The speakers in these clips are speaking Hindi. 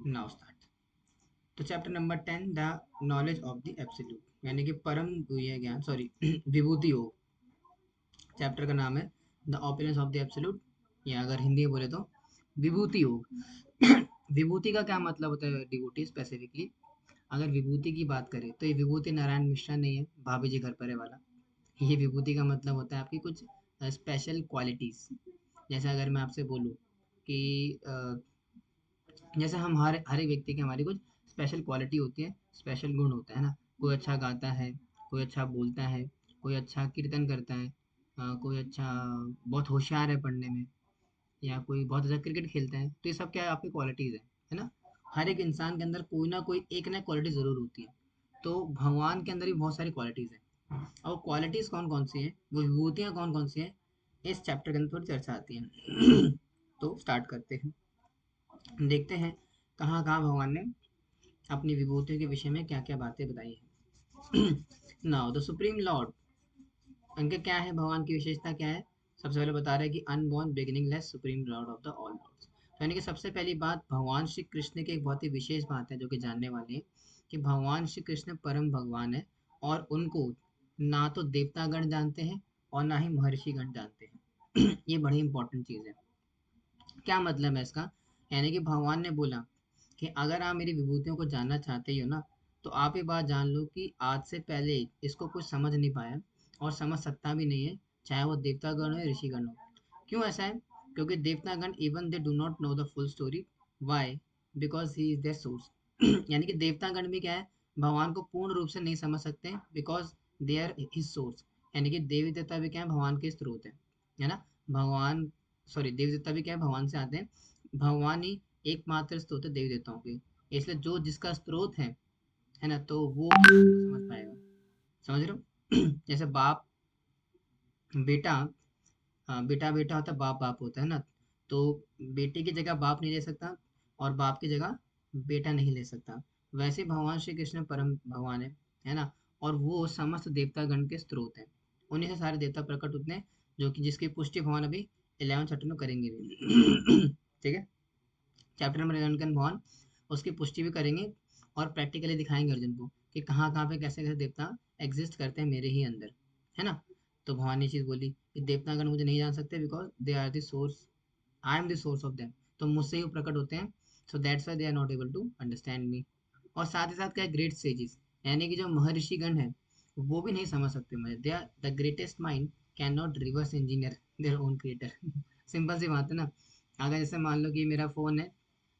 Now start. तो chapter number 10, the knowledge of the absolute, यानी कि परम गुह्य ज्ञान, सॉरी विभूति योग। चैप्टर का नाम है the opinions of the absolute, या अगर हिंदी में बोले तो विभूति योग। विभूति का क्या मतलब होता है डिवोटी स्पेसिफिकली? अगर विभूति की बात करें तो ये विभूति नारायण मिश्रा नहीं है, भाभी जी घर परे वाला। ये विभूति का मतलब होता है आपकी कुछ स्पेशल क्वालिटीज। जैसे अगर मैं आपसे बोलूँ कि जैसे हम हर एक व्यक्ति की हमारी कुछ स्पेशल क्वालिटी होती है, स्पेशल गुण होता है ना। कोई अच्छा गाता है, कोई अच्छा बोलता है, कोई अच्छा कीर्तन करता है, कोई अच्छा बहुत होशियार है पढ़ने में, या कोई बहुत अच्छा क्रिकेट खेलता है। तो ये सब क्या है, आपकी क्वालिटीज़ है ना। हर एक इंसान के अंदर कोई ना कोई एक ना क्वालिटी ज़रूर होती है। तो भगवान के अंदर भी बहुत सारी क्वालिटीज़ हैं। और क्वालिटीज़ कौन कौन सी हैं, वो विभूतियाँ कौन कौन सी हैं, इस चैप्टर के अंदर थोड़ी चर्चा आती है। तो स्टार्ट करते हैं, देखते हैं कहाँ कहाँ भगवान ने अपनी विभूतियों के विषय में क्या क्या बातें बताई हैं। नाउ द सुप्रीम लॉर्ड, उनके क्या है, भगवान की विशेषता क्या है? सबसे पहले बता रहे हैं कि unborn beginningless supreme lord of the all lords. तो यानी कि सबसे पहली बात, भगवान श्री कृष्ण की एक बहुत ही विशेष बात है जो कि जानने वाली है, कि भगवान श्री कृष्ण परम भगवान है, और उनको ना तो देवतागण जानते हैं और ना ही महर्षिगण जानते हैं। ये बड़ी इंपॉर्टेंट चीज़ है। क्या मतलब है इसका? यानी कि भगवान ने बोला कि अगर आप मेरी विभूतियों को जानना चाहते ही हो ना, तो आप ये बात जान लो कि आज से पहले इसको कुछ समझ नहीं पाया, और समझ सकता भी नहीं है, चाहे वो देवतागण हो या ऋषिगण हो। क्यों ऐसा है? क्योंकि देवतागण even they do not know the full story. Why? Because he is their source. यानी कि देवतागण भी क्या है, भगवान को पूर्ण रूप से नहीं समझ सकते, because they are his source. यानी कि देवी देवता भी क्या है, भगवान के स्रोत है ना। भगवान, सॉरी, देवी देवता भी क्या है, भगवान से आते हैं। भगवान ही एकमात्र स्रोत है देवी देवताओं के। इसलिए जो जिसका स्रोत है ना, तो वो समझ पाएगा। समझ रहे हो? जैसे बाप बेटा, हाँ, बेटा बेटा होता है, बाप बाप होता है ना। तो बेटे की जगह बाप नहीं ले सकता, और बाप की जगह बेटा नहीं ले सकता। वैसे ही भगवान श्री कृष्ण परम भगवान है ना। और वो समस्त देवतागण के स्रोत हैं। उन्हीं से सारे देवता प्रकट होते हैं, जो कि जिसकी पुष्टि भगवान अभी 11 चैप्टर में करेंगे भी। ठीक है। चैप्टर नंबर 11 के भगवान उसकी पुष्टि भी करेंगे, और प्रैक्टिकली दिखाएंगे अर्जुन को कि कहाँ कहाँ पे कैसे कैसे देवता एग्जिस्ट करते हैं मेरे ही अंदर, है ना। तो भगवान ने चीज़ बोली कि देवतागण मुझे नहीं जान सकते, because they are the source, I am the source of them. तो मुझसे ही वो प्रकट होते हैं। So that's why they are not able to understand me. और साथ ही साथ क्या, ग्रेट सेजिस, यानी कि जो महर्षिगण है, वो भी नहीं समझ सकते मुझे। They are the greatest mind, can not reverse engineer their own creator. Simple सी बात है ना। अगर जैसे मान लो कि मेरा फ़ोन है,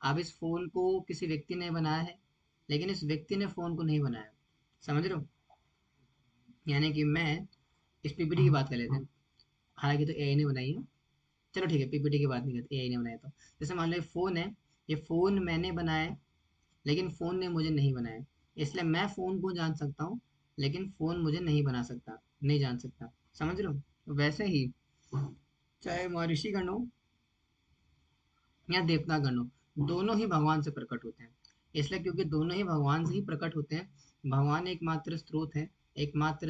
अब इस फ़ोन को किसी व्यक्ति ने बनाया है, लेकिन इस व्यक्ति ने फ़ोन को नहीं बनाया। समझ रहे हो? यानी कि मैं इस पीपीटी की बात कर लेते हैं। हालांकि तो एआई ने बनाई है। चलो ठीक है, पीपीटी की बात नहीं करते, एआई ने बनाया। तो जैसे मान लो ये फ़ोन है, ये फ़ोन मैंने बनाया है, लेकिन फ़ोन ने मुझे नहीं बनाया। इसलिए मैं फ़ोन को जान सकता हूँ, लेकिन फ़ोन मुझे नहीं बना सकता, नहीं जान सकता। समझ रहे हो? वैसे ही चाहे महर्षिगण हो या देवतागण हो, दोनों ही भगवान से प्रकट होते हैं। इसलिए क्योंकि दोनों ही भगवान से ही प्रकट होते हैं, भगवान एकमात्र स्रोत है, एकमात्र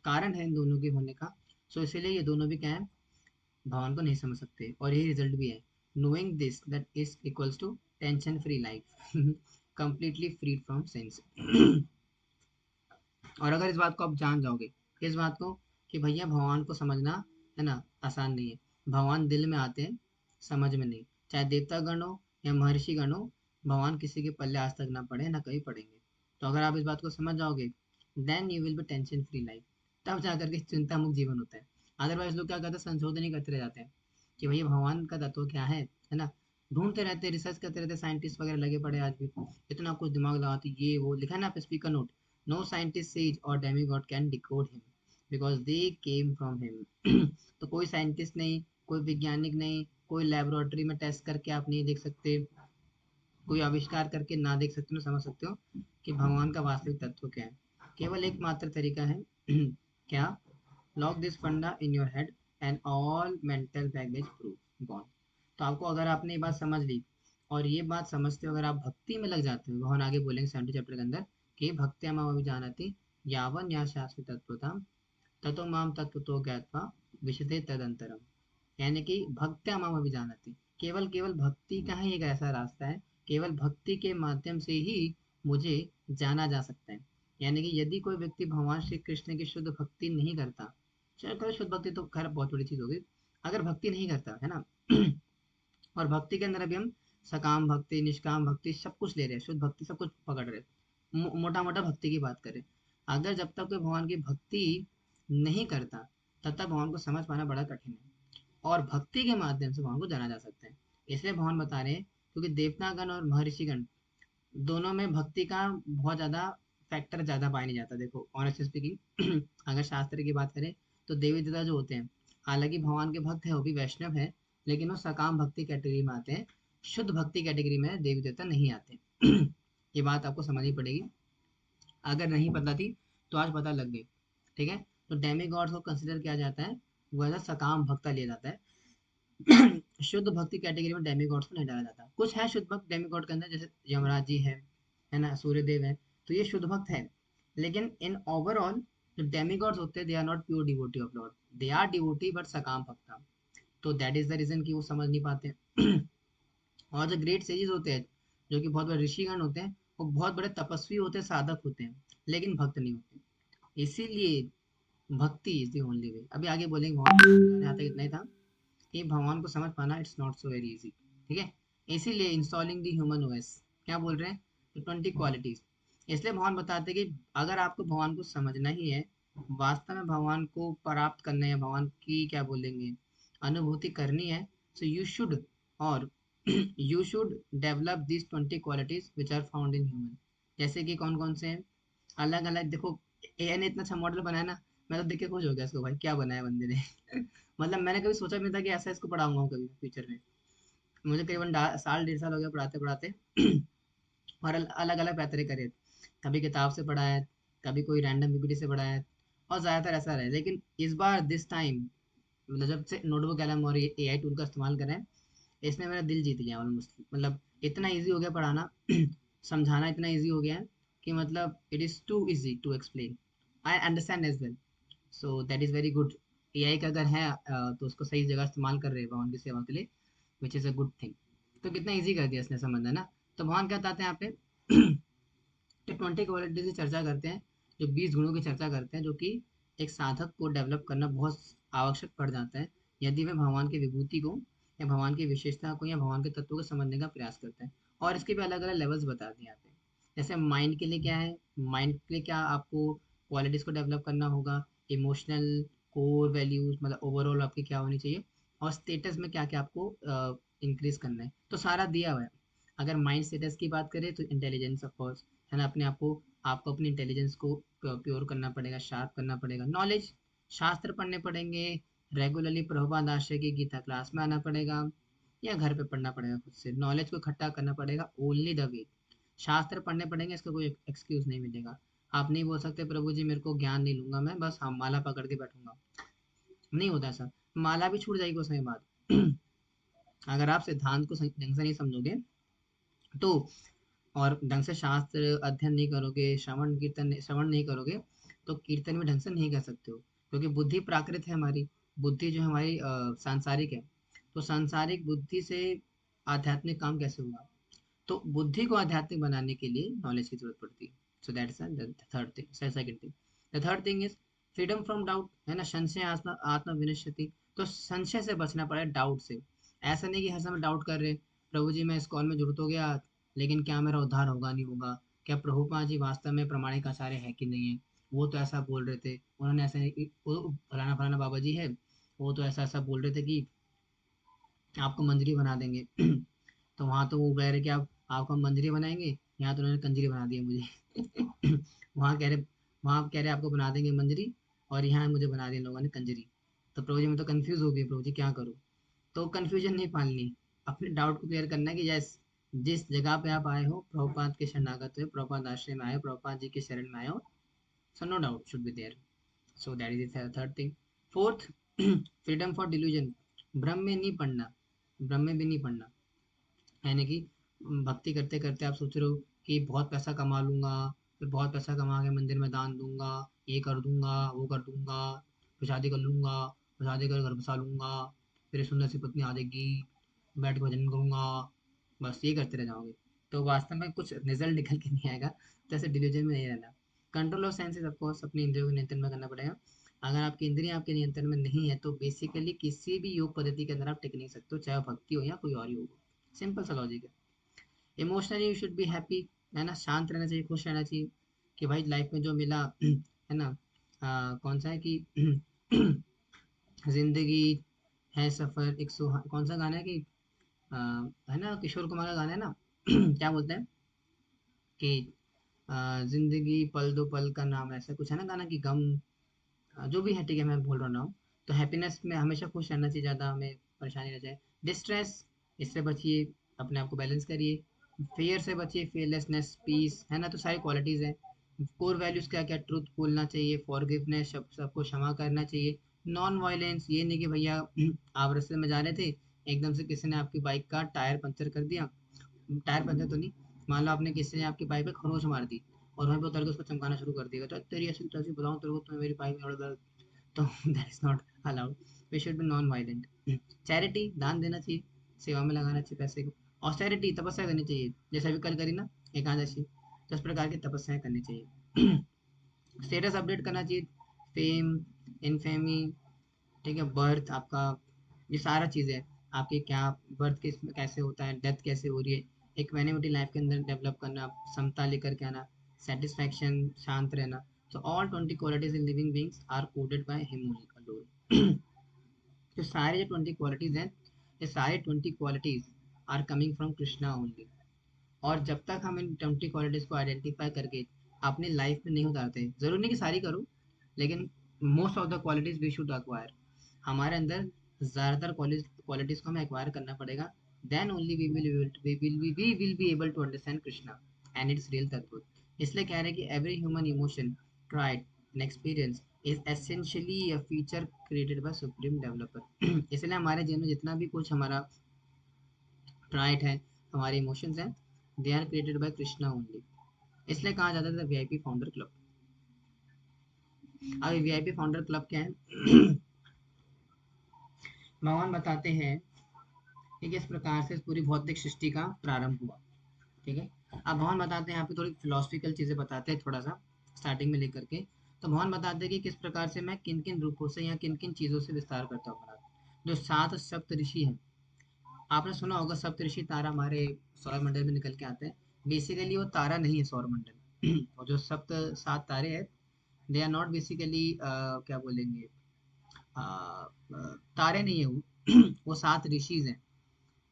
कारण है इन दोनों के होने का। सो इसीलिए ये दोनों भी क्या है, भगवान को नहीं समझ सकते, और यही रिजल्ट भी है। Knowing this that is equals to tension free life, completely free from sense. और अगर इस बात को आप जान जाओगे, इस बात को कि भैया भगवान को समझना है ना आसान नहीं है। भगवान दिल में आते हैं, समझ में नहीं। चाहे देवतागण हो या महर्षिगण हो, भगवान किसी के पल्ले आज तक ना पड़े, ना कभी पड़ेंगे। तो अगर आप इस बात को समझ जाओगे, then you will be tension free life. तब जाकर के चिंता मुक्त जीवन होता है। अदरवाइज लोग क्या करते हैं, संशोधन ही करते रह जाते हैं कि भैया भगवान का तत्व क्या है ना। ढूंढते रहते हैं, रिसर्च करते रहते हैं, साइंटिस्ट वगैरह लगे पड़े आज भी, इतना कुछ दिमाग लगाते, ये वो लिखा है ना आप speaker note. No scientist, sage or demigod can decode him because they came from him। तो कोई साइंटिस्ट नहीं, कोई वैज्ञानिक नहीं, कोई लेबोरेटरी में टेस्ट करके आप नहीं देख सकते, कोई आविष्कार करके ना देख सकते, ना समझ सकते हो कि भगवान का वास्तविक तत्व क्या है। केवल एकमात्र तरीका है क्या, लॉक दिस फंडा in your head and all mental baggage proof gone. तो आपको अगर आपने ये बात समझ ली, और ये बात समझते हो, अगर आप भक्ति में लग जाते हो, भगवान आगे बोलेंगे 70 चैप्टर के अंदर कि भक्त्या माम अभिजानति यावन या शाश्वत तत्वता ततो माम तत्वतो ज्ञात्वा विशते तदंतरम। यानी कि भक्त्या माम अभिजानति, केवल केवल भक्ति का ही एक ऐसा रास्ता है, केवल भक्ति के माध्यम से ही मुझे जाना जा सकता है। यानी कि यदि कोई व्यक्ति भगवान श्री कृष्ण की शुद्ध भक्ति नहीं करता, चलो करो शुद्ध भक्ति तो खैर बहुत बड़ी चीज होगी, अगर भक्ति नहीं करता है ना और भक्ति के अंदर अभी हम सकाम भक्ति, निष्काम भक्ति सब कुछ ले रहे हैं, शुद्ध भक्ति सब कुछ पकड़ रहे हैं, मोटा मोटा भक्ति की बात करें। अगर जब तक कोई भगवान की भक्ति नहीं करता, तब तक भगवान को समझ पाना बड़ा कठिन है। और भक्ति के माध्यम से भगवान को जाना जा सकता है। इसलिए भगवान बता रहे हैं, क्योंकि देवतागण और महर्षिगण दोनों में भक्ति का बहुत ज्यादा फैक्टर ज्यादा पाया नहीं जाता। देखो ऑनेस्टली स्पीकिंग अगर शास्त्र की बात करें तो देवी देवता जो होते हैं, हालांकि भगवान के भक्त है वो भी वैष्णव है, लेकिन वो सकाम भक्ति कैटेगरी में आते हैं, शुद्ध भक्ति कैटेगरी में देवी देवता नहीं आते। ये बात आपको समझनी पड़ेगी, अगर नहीं पता थी तो आज पता लग गई। ठीक है, तो डेमी गॉड्स को कंसिडर किया जाता है, वो ऐसा सकाम भक्त लिया जाता है। शुद्ध भक्ति कैटेगरी में डेमी गॉड्स को नहीं डाला जाता। कुछ है शुद्ध भक्त डेमी गॉड के अंदर, जैसे यमराज जी है ना, सूर्य देव है, तो ये शुद्ध भक्त है। लेकिन इन ओवरऑल जो डेमी गॉड्स होते हैं, they are not pure devotee of lord, they are devotee but सकाम भक्त। तो दैट इज द रीजन कि वो समझ नहीं पाते। और जो ग्रेट सेजेस होते हैं, जो कि बहुत बड़े ऋषिगण होते हैं, वो बहुत बड़े तपस्वी होते हैं, साधक होते हैं, लेकिन भक्त नहीं होते। इसीलिए भक्ति इज द ओनली वे। अभी आगे बोलेंगे, भगवान यहाँ तक इतना ही था कि भगवान को समझ पाना it's not so very easy. ठीक है, इसीलिए इंस्टॉलिंग द ह्यूमन ओएस क्या बोल रहे हैं, तो 20 क्वालिटीज। इसलिए भगवान बताते हैं कि अगर आपको भगवान को समझना ही है, वास्तव में भगवान को प्राप्त करना है, भगवान की क्या बोलेंगे अनुभूति करनी है, सो यू शुड और you should develop this 20 qualities which are found in human. जैसे कि कौन कौन से हैं, अलग अलग देखो। एआई ने इतना अच्छा मॉडल बनाया ना, मैं तो देख के खुश हो गया इसको, भाई क्या बनाया बंदे ने। मतलब मैंने कभी सोचा भी नहीं था कि ऐसा इसको पढ़ाऊंगा कभी फ्यूचर में। मुझे करीबन साल 1.5 साल हो गया पढ़ाते पढ़ाते। और अलग अलग पैतरे करे, कभी किताब से पढ़ा है, कभी कोई रैंडम पीपीटी से पढ़ा है, और ज़्यादातर ऐसा रहा है। लेकिन इस बार दिस टाइम, मतलब जब से नोटबुक एलएम और ये एआई टूल का इस्तेमाल कर रहे हैं, इसने मेरा दिल जीत लिया ऑलमोस्ट। मतलब इतना इजी हो गया पढ़ाना, समझाना इतना इजी हो गया है कि मतलब it is too easy to explain, I understand as well. So that is very good. AI का अगर है तो उसको सही जगह इस्तेमाल कर रहे हैं भगवान की सेवा के लिए, which is a good thing. तो कितना इजी कर दिया इसने समझना ना। तो भगवान क्या बताते हैं यहाँ पे, तो 20 क्वालिटी की चर्चा करते हैं, जो 20 गुणों की चर्चा करते हैं, जो कि एक साधक को डेवलप करना बहुत आवश्यक पड़ जाता है, यदि वह भगवान की विभूति को या भगवान की विशेषता को या भगवान के तत्व को समझने का प्रयास करते हैं। और इसके भी अलग अलग लेवल्स बता दिए जाते हैं। जैसे माइंड के लिए क्या है, माइंड के लिए क्या आपको क्वालिटीज़ को डेवलप करना होगा, इमोशनल कोर वैल्यूज मतलब ओवरऑल आपकी क्या होनी चाहिए, और स्टेटस में क्या क्या आपको इंक्रीज करना है, तो सारा दिया हुआ है। अगर माइंड स्टेटस की बात करें तो इंटेलिजेंस ऑफ कोर्स है ना, अपने आप को, आपको अपनी इंटेलिजेंस को प्योर करना पड़ेगा, शार्प करना पड़ेगा। नॉलेज, शास्त्र पढ़ने पड़ेंगे, रेगुलरली प्रभुपाद आश्रय की गीता क्लास में आना पड़ेगा, या घर पे पढ़ना पड़ेगा खुद से, नॉलेज को इकट्ठा करना पड़ेगा, ओनली द वे। शास्त्र पढ़ने पड़ेंगे, इसका कोई एक्सक्यूज नहीं मिलेगा। आप नहीं बोल सकते प्रभु जी मेरे को ज्ञान नहीं लूंगा, मैं बस हम माला पकड़ के बैठूंगा, नहीं होता ऐसा। माला भी छूट जाएगी उस समय बाद। अगर आप सिद्धांत को ढंग से नहीं समझोगे तो, और ढंग से शास्त्र अध्ययन नहीं करोगे, श्रवण नहीं करोगे, तो कीर्तन भी ढंग से नहीं कर सकते हो। क्योंकि बुद्धि प्राकृत है हमारी, बुद्धि जो हमारी सांसारिक है, तो सांसारिक बुद्धि से आध्यात्मिक काम कैसे होगा। तो बुद्धि को आध्यात्मिक बनाने के लिए नॉलेज की जरूरत पड़ती है। So that's the third thing, second thing. The third thing is freedom from doubt, है ना, संशय आत्मा आत्म विनश्यति। तो संशय से बचना पड़ेगा, डाउट से। ऐसा नहीं कि हर समय डाउट कर रहे, प्रभु जी मैं इस कॉल में जुड़ तो गया, लेकिन क्या मेरा उद्धार होगा नहीं होगा, क्या प्रभुपाद जी वास्तव में प्रामाणिक आचार्य है कि नहीं है, वो तो ऐसा बोल रहे थे, उन्होंने ऐसे, वो फलाना फलाना बाबा जी है, वो तो ऐसा ऐसा बोल रहे थे कि आपको मंजरी बना देंगे। तो वहाँ तो वो कह रहे कि आप आपको हम मंजरी बनाएंगे, यहाँ तो उन्होंने कंजरी बना दिया मुझे। वहाँ कह रहे, वहाँ कह रहे आपको बना देंगे मंजरी, और यहाँ मुझे बना दिया लोगों ने कंजरी। तो प्रभु जी मैं तो कंफ्यूज हो गई, प्रभु जी क्या करूँ। तो कंफ्यूजन नहीं पालनी, अपने डाउट को क्लियर करना है कि यस, जिस जगह पे आप आए हो, प्रभुपाद के शरणागत हो, प्रभुपाद आश्रय में आए हो, प्रभुपाद जी के शरण में आए हो, so no doubt should be there. So that is the third thing. Fourth, freedom for delusion, भ्रम में नहीं पड़ना, भ्रम में भी नहीं पड़ना। यानी कि भक्ति करते करते आप सोच रहे हो कि बहुत पैसा कमा लूंगा, फिर बहुत पैसा कमा के मंदिर में दान दूंगा, ये कर दूंगा वो कर दूंगा, फिर शादी कर लूंगा, फिर शादी कर घर बसा लूंगा, फिर एक सुंदर सी पत्नी आ जाएगी, बैठ के भजन करूंगा, बस ये करते रह जाओगे, तो वास्तव में कुछ रिजल्ट निकल के नहीं आएगा। तो ऐसे डिलीजन में नहीं रहना। कंट्रोल ऑफ सेंसेस ऑफकोर्स अपनी इंद्रियों को नियंत्रण में करना पड़ेगा। अगर आपकी इंद्रियां आपके नियंत्रण में नहीं है तो बेसिकली किसी भी योग पद्धति के अंदर आप टिक नहीं सकते हो, चाहे वो भक्ति हो या कोई और योग हो। सिंपल सा लॉजिक है। Emotionally you should be happy, है ना, शांत रहना चाहिए, खुश रहना चाहिए कि भाई लाइफ में जो मिला है ना, कौन सा है कि जिंदगी है सफर एक सुहा, कौन सा गाना है कि आ, है ना, किशोर कुमार का गाना है ना क्या बोलते हैं कि जिंदगी पल दो पल का नाम, ऐसा कुछ है ना गाना, कि गम, जो भी है, ठीक है, मैं बोल रहा हूँ। तो हैप्पीनेस में हमेशा खुश रहना चाहिए, ज़्यादा हमें परेशानी रह जाए। डिस्ट्रेस, इससे बचिए, अपने आप को बैलेंस करिए। फेयर से बचिए, फेयरलेसनेस, पीस, है ना, तो सारी क्वालिटीज़ हैं। कोर वैल्यूज़ क्या क्या, ट्रूथ बोलना चाहिए, फॉरगिवनेस, सबको क्षमा करना चाहिए। नॉन वायलेंस, ये नहीं कि भैया आप रास्ते में जा रहे थे, एकदम से किसी ने आपकी बाइक का टायर पंचर कर दिया, टायर पंचर तो नहीं, मान लो आपने किसी ने आपकी बाइक पे खरोच मार दी और वहीं पे उतर के उसको चमकाना शुरू कर दिया, तो तेरी ऐसी तैसी बताऊं तेरे को, तो मेरी बाइक में उड़, तो that is not allowed. We should be non violent. Charity, दान देना चाहिए, सेवा में लगाना चाहिए पैसे को। ऑस्टेरिटी, तपस्या करनी चाहिए, जैसे अभी कल करी ना एकादशी, तो इस प्रकार की तपस्याएं करनी चाहिए। स्टेटस अपडेट करना चाहिए, फेम, इनफेमी, ठीक है, बर्थ आपका, ये सारा चीज़ें, आपके क्या बर्थ किस कैसे होता है, डेथ कैसे हो रही है, इक्वेनिमिटी लाइफ के अंदर डेवलप करना, समता लेकर के आना, सेटिस्फैक्शन, शांत रहना। तो all 20 qualities in living beings are coded by him alone. तो सारे जो 20 क्वालिटीज हैं, ये सारे 20 qualities are coming from Krishna only. और जब तक हम इन 20 क्वालिटीज को आइडेंटिफाई करके अपनी लाइफ में नहीं उतारते, जरूरी नहीं कि सारी करो, लेकिन most of the qualities we should acquire, हमारे अंदर ज़्यादातर क्वालिटीज को हमें एक्वायर करना पड़ेगा। Then only we will be able to understand Krishna and its real तत्व। इसलिए कह रहे हैं कि every human emotion, tried and experience is essentially a feature created by supreme developer. इसलिए हमारे जीवन में जितना भी कुछ हमारा ट्राइड है, हमारे इमोशंस हैं, they are created by Krishna only. इसलिए कहा जाता था वीआईपी फाउंडर क्लब। अब वीआईपी फाउंडर क्लब क्या है? भगवान बताते हैं कि किस प्रकार से इस पूरी भौतिक सृष्टि का प्रारंभ हुआ। ठीक है, अब भगवान बताते हैं, यहाँ पे थोड़ी फिलोसफिकल चीजें बताते हैं थोड़ा सा, स्टार्टिंग में लेकर के। तो भगवान बताते हैं कि किस प्रकार से मैं किन किन रूपों से या किन किन चीजों से विस्तार करता हूँ अपना। जो 7 सप्त ऋषि हैं, आपने सुना होगा सप्त ऋषि तारा हमारे सौर मंडल में निकल के आते हैं। बेसिकली वो तारा नहीं है सौर मंडल। और जो सप्त 7 तारे हैं, दे आर नॉट बेसिकली, क्या बोलेंगे, तारे नहीं है वो। वो 7 ऋषिज हैं।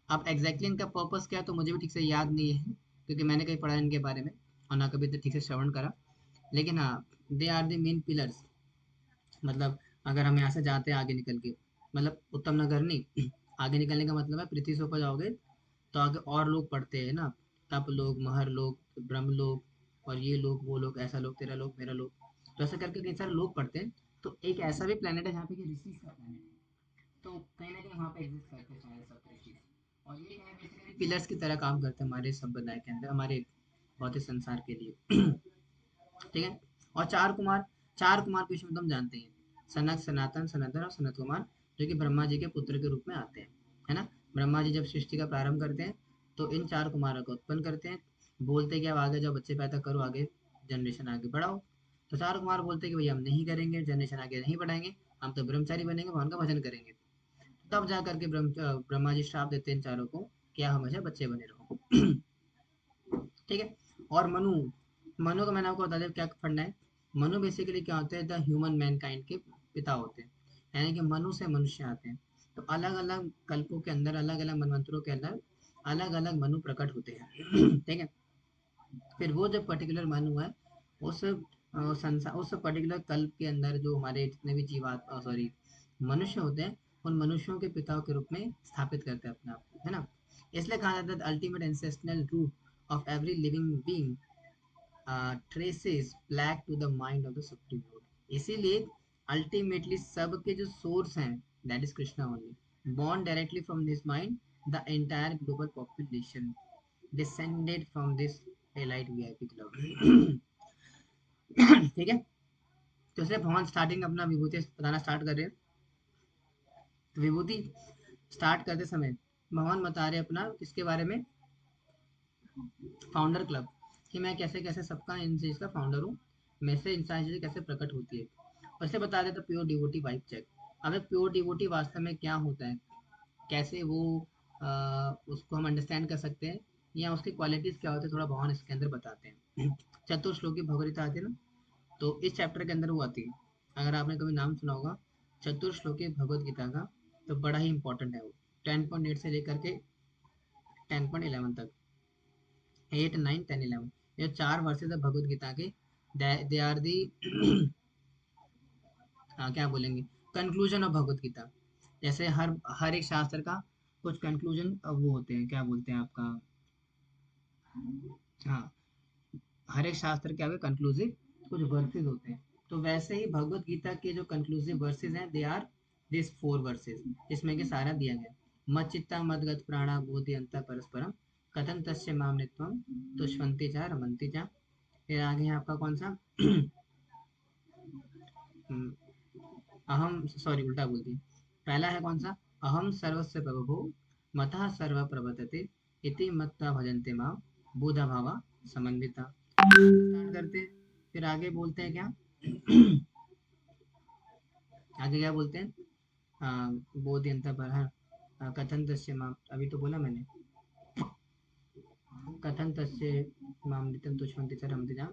अब एग्जैक्टली इनका पर्पस क्या है तो मुझे भी ठीक से याद नहीं है, क्योंकि मैंने कहीं पढ़ा इनके बारे में और ना कभी तो ठीक से श्रवण करा। लेकिन हाँ, they are the main pillars. मतलब अगर हम यहाँ से जाते हैं आगे निकल के, मतलब उत्तम नगर नहीं, आगे निकलने का मतलब है पृथ्वी से ऊपर जाओगे तो आगे और लोग पढ़ते हैं ना, तप लोग, महर लोग, ब्रह्म लोग, और ये लोग, वो लोग, ऐसा लोग, तेरा लोग, मेरा लोग, तो ऐसा करके कई सारे लोग पढ़ते हैं। तो एक ऐसा भी प्लेनेट है जहाँ पे कि ऋषि का प्लेनेट है, तो कहीं ना कहीं वहाँ पे एग्जिस्ट करते हैं सारे सब ऋषि। और ये क्या है, बेसिकली पिलर्स की तरह काम करते हैं हमारे संप्रदाय के अंदर, हमारे भौतिक संसार के लिए। ठीक है। और चार कुमार के विषय में तो हम जानते हैं, सनक, सनातन, सनातन और सनत कुमार, जो कि ब्रह्मा जी के पुत्र के रूप में आते हैं, है ना। ब्रह्मा जी जब सृष्टि का प्रारंभ करते हैं तो इन चार कुमारों को उत्पन्न करते हैं। बोलते कि अब आगे जाओ, बच्चे पैदा करो, आगे जनरेशन आगे बढ़ाओ। तो चार कुमार बोलते हैं कि भैया हम नहीं करेंगे, जनरेशन आगे नहीं बढ़ाएंगे, हम तो ब्रह्मचारी बनेंगे, भगवान का भजन करेंगे। तब जा करके ब्रह्मा जी श्राप देते हैं इन चारों को, क्या हमेशा बच्चे बने रहो। ठीक है। और मनु, मनु का मैंने आपको बता दिया क्या पढ़ना है। मनु बेसिकली क्या होते हैं, द ह्यूमन मैनकाइंड के पिता होते हैं, यानी कि मनु से मनुष्य आते हैं। तो अलग अलग कल्पों के अंदर, अलग अलग मनवंतरों के अंदर अलग अलग मनु प्रकट होते हैं। ठीक है। फिर वो जब पर्टिकुलर मनु है, उस संसार, उस पर्टिकुलर कल्प के अंदर जो हमारे जितने भी जीवात, सॉरी, मनुष्य होते हैं, उन मनुष्यों के पिता के रूप में स्थापित करते हैं अपने आप को, है ना। इसलिए कहा जाता है ultimate ancestral root of every living being traces back to the mind of the supreme lord. इसीलिए अल्टीमेटली सबके जो सोर्स हैं, that is Krishna only, born directly from this mind, the entire global population descended from this elite VIP club। ठीक है। तो इसलिए भगवान स्टार्टिंग अपना विभूति बताना स्टार्ट कर रहे हैं। तो विभूति स्टार्ट करते समय भगवान बता रहे अपना किसके बारे में, फाउंडर क्लब, कि मैं कैसे कैसे सबका इन चीज का फाउंडर हूँ, मैं से इन सारी चीजें कैसे प्रकट होती है। वैसे बता देता प्योर डिवोटी वाइब चेक। अब प्योर डिवोटी वास्तव में क्या होता है, कैसे वो उसको हम अंडरस्टैंड कर सकते हैं, या उसकी क्वालिटीज क्या होती है, थोड़ा भगवान इसके अंदर बताते हैं। चतुर्श्लोकी भगवद गीता आती है ना, तो इस चैप्टर के अंदर वो आती है। अगर आपने कभी नाम सुना होगा चतुर्श्लोकी भगवद गीता का, तो बड़ा ही इंपॉर्टेंट है वो। 10.8 से लेकर के 10.11 तक, 8, 9, 10, 11, ये 4 वर्सेज है भगवद गीता के। दे आर दी क्या बोलेंगे, कंक्लूजन ऑफ भगवद गीता। जैसे हर हर एक शास्त्र का कुछ कंक्लूजन वो होते हैं, क्या बोलते हैं आपका, हाँ, हर एक शास्त्र के आगे कंक्लूसिव कुछ वर्सेस होते हैं। तो वैसे ही भगवत गीता के जो कंक्लूसिव वर्सेस हैं, दे आर दिस 4 वर्सेस, जिसमें कि सारा दिया गया। मत चित्ता मदगत प्राणा बोधि अंत परस्परम कथन तस्य माम नित्यम तुष्वंति चा रमंति चा। फिर आगे है आपका कौन सा हम्म, अहम, सॉरी उल्टा बोल दिया। पहला है कौन सा, अहम सर्वस्य प्रभु मतः सर्व प्रवर्तते इति मत्वा भजन्ते मां बुधा भावा समन्विता। स्टार्ट करते, फिर आगे बोलते हैं क्या आगे क्या बोलते हैं, बोधयंता पर, हाँ, कथन तस्य माम, अभी तो बोला मैंने, कथन तस्य माम नित्यं तुष्यन्ति च रमन्ति च।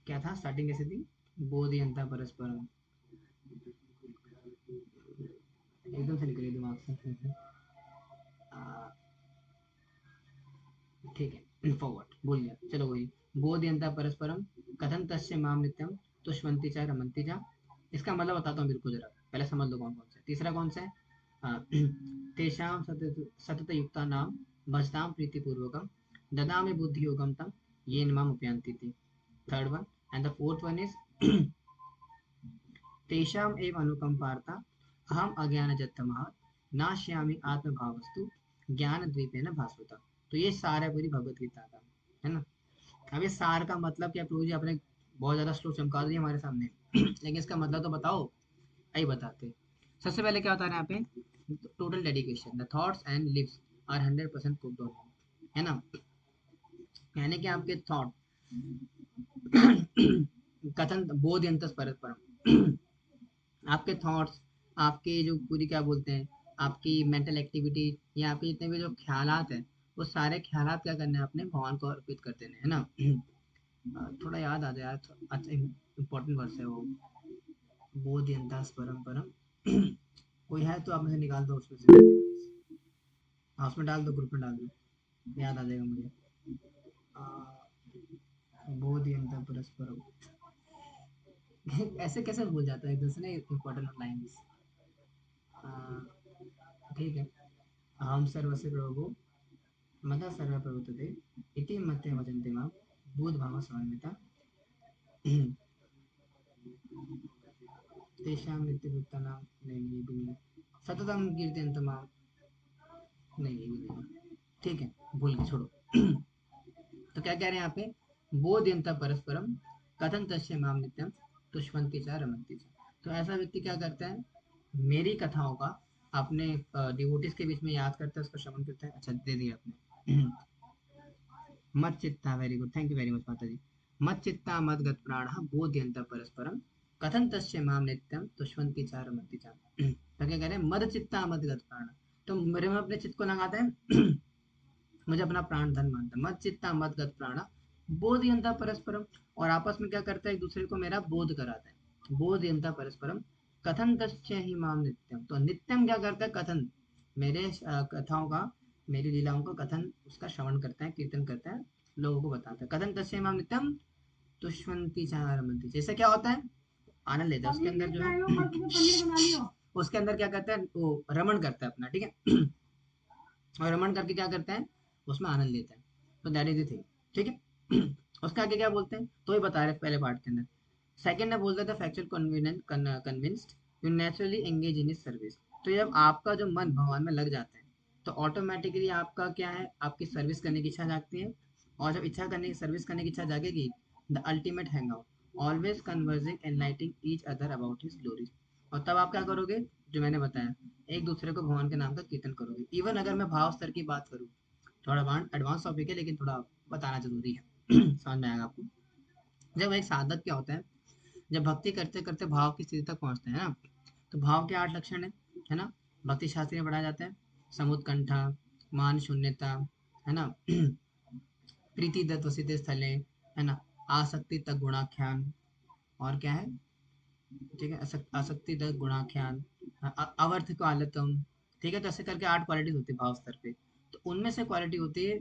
क्या था स्टार्टिंग कैसे थी, बोधयंता परस्पर, एकदम से निकल गई दिमाग से। ठीक है, फॉरवर्ड बोल दिया, चलो वही, बोधयंता परस्परम कथन तस्य माम नित्यम तुष्वंति च रमन्ति च। इसका मतलब बताता हूँ बिल्कुल, जरा पहले समझ लो कौन कौन सा है। तीसरा कौन सा है, तेषां सतत युक्ता नाम भजताम प्रीति पूर्वकम ददामि बुद्धि योगम तम ये माम उपयांति थी। Third one, and the fourth one is तेषाम एव अनुकंपार्था अहम अज्ञानजत्तमः नाश्यामि आत्मभावस्तु ज्ञान द्वीपेन भास्वता। तो ये सार है पूरी भगवत गीता का, है ना। अब इस सार का मतलब क्या, प्रभु जी आपने बहुत ज्यादा श्लोक चमका दिए हमारे सामने लेकिन इसका मतलब तो बताओ, आई बताते। सबसे पहले क्या बता रहे हैं यहाँ पे, total dedication, the thoughts and lives are 100% cooked on, है ना। यानी कि आपके थॉट कथन बोधयंतस परस्परम आपके थॉट्स, आपके जो पूरी क्या बोलते हैं, आपकी मेंटल एक्टिविटी, या आपके जितने भी जो ख्यालात हैं, वो सारे ख्यालात क्या करने हैं, अपने भगवान को अर्पित कर देने, है ना। थोड़ा याद आ जाए यार, अच्छा इंपॉर्टेंट वर्स है वो, बोधयंतास परम परम कोई है तो आप मुझे निकाल दो उसमें से, हाँ उसमें डाल दो, ग्रुप में डाल दो, याद आ जाएगा मुझे। बोधयंता परस्परम ऐसे कैसे भूल जाता है दूसरे इंपॉर्टेंट लाइन्स। ठीक है, अहम सर्वस्य प्रभु मता सर्व प्रवर्तते इति मत्ते वचन्ते मां बोध भाव समन्विता तेषां नित्यभूतानां, नहीं ये भी नहीं, सततम कीर्तयन्त मां, नहीं ये भी नहीं, ठीक है भूल के छोड़ो तो क्या कह रहे हैं यहाँ पे, बोधयंता परस्परम कथन तस्य माम नित्यम तुष्वंति च रमन्ति च। तो ऐसा व्यक्ति क्या करता है, मेरी कथाओं का अपने डिवोटिस के बीच में याद करता है, उसका श्रवण करता है। अच्छा दे दिया आपने मत चित्ता, very good, thank you very much माता जी। मत चित्ता मत गत प्राण बोधयंता परस्परम कथन तस्य माम नित्यम तुष्वंति च रमन्ति च। तो क्या कह रहे हैं, मद चित्ता मत गत प्राण, तो मेरे में अपने चित्त को लगाते हैं मुझे अपना प्राण धन मानता है। मत चित्ता मत गत प्राण बोधयंता परस्परम, और आपस में क्या करता है, एक दूसरे को मेरा बोध कराता है। बोधयंता परस्परम कथन तस्य ही माम नित्यम, तो नित्यम क्या करता है, कथन, मेरे कथाओं का, मेरी लीलाओं का कथन, उसका श्रवण करता है, कीर्तन करता है, लोगों को बताता है। कथन तस्य माम नित्यम तुष्वंति चारमंति, जैसे क्या होता है, आनंद लेता है उसके अंदर जो है उसके अंदर क्या करता है, वो रमण करता है अपना, ठीक है और रमण करके क्या करता है, उसमें आनंद लेता है। तो दैट इज द थिंग, ठीक है उसके आगे क्या बोलते हैं, तो ही बता रहे पहले पार्ट के अंदर। सेकंड में बोलता था factual convinced you naturally engage in service. तो जब आपका जो मन भगवान में लग जाता है, तो ऑटोमेटिकली आपका क्या है, आपकी सर्विस करने की इच्छा जागती है। और जब इच्छा करने की, सर्विस करने की इच्छा जागेगी, the ultimate hang out always converging enlightening each other about his glory. और तब आप क्या करोगे, जो मैंने बताया, एक दूसरे को भगवान के नाम का कीर्तन करोगे। इवन अगर मैं भाव स्तर की बात करूँ, थोड़ा एडवांस टॉपिक है लेकिन थोड़ा बताना जरूरी है समझ में आएगा आपको। जब एक साधक क्या होता है, जब भक्ति करते करते भाव की स्थिति तक पहुंचते हैं ना, तो भाव के 8 लक्षण है ना, भक्ति शास्त्र में पढ़ाया जाता है। समुत्कंठा, मान शून्यता, है ना, प्रीति दत्त वसित स्थले, है ना, आसक्ति तक गुणाख्यान, और क्या है, ठीक है, आसक्ति तक गुणाख्यान, अवर्थ को आलतम, ठीक है। तो ऐसे करके 8 क्वालिटीज होती है भाव स्तर पे। तो उनमें से क्वालिटी होती है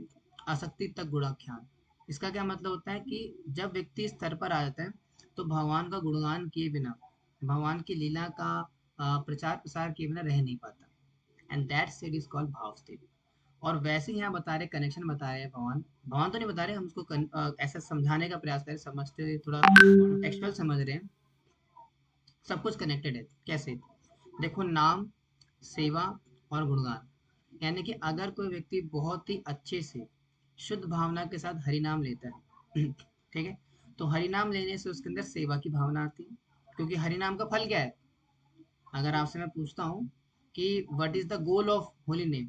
आसक्ति तक गुणाख्यान। इसका क्या मतलब होता है कि जब व्यक्ति इस स्तर पर आ जाता है, तो भगवान का गुणगान किए बिना, भगवान की लीला का प्रचार प्रसार किए बिना रह नहीं पाता। And that state is called भाव स्टेट। और वैसे ही यहाँ बता रहे, कनेक्शन बता रहे हैं भगवान, भगवान तो नहीं बता रहे, हम उसको ऐसा समझाने का प्रयास करें, समझते हुए थोड़ा टेक्सचुअल समझ रहे हैं। सब कुछ कनेक्टेड है। कैसे? देखो, नाम, सेवा और गुणगान, यानी कि अगर कोई व्यक्ति बहुत ही अच्छे से शुद्ध भावना के साथ हरि नाम लेता है ठीक है, तो हरि नाम लेने से उसके अंदर सेवा की भावना आती है। क्योंकि हरि नाम का फल क्या है? अगर आपसे मैं पूछता हूँ कि what is the goal of holy name,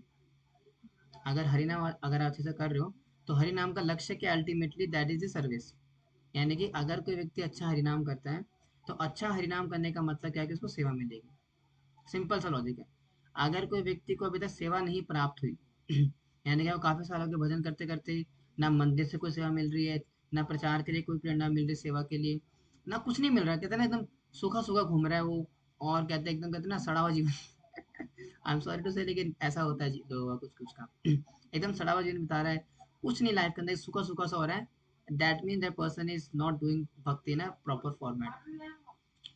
अगर हरि नाम अगर आप अच्छे से कर रहे हो, तो हरि नाम का लक्ष्य क्या? Ultimately that is the service. यानी कि अगर कोई व्यक्ति अच्छा हरिनाम करता है, तो अच्छा हरिनाम करने का मतलब क्या है कि उसको सेवा मिलेगी। सिंपल सा लॉजिक है। अगर कोई व्यक्ति को अभी तक सेवा नहीं प्राप्त हुई यानी कि वो काफी सालों के भजन करते करते ना मंदिर से कोई सेवा मिल रही है, ना प्रचार के लिए कोई प्रेरणा मिल रही है सेवा के लिए, ना कुछ नहीं मिल रहा है, कहते हैं ना एकदम सूखा सूखा घूम रहा है वो, और कहते हैं एकदम, कहते हैं ना सड़ा हुआ जीवन आई एम सॉरी टू से, लेकिन ऐसा होता है लोगों का कुछ कुछ का एकदम सड़ा हुआ जीवन बिता रहा है, कुछ नहीं लाइफ के अंदर, सूखा सूखा सा हो रहा है। That mean that person is not doing bhakti in a proper format,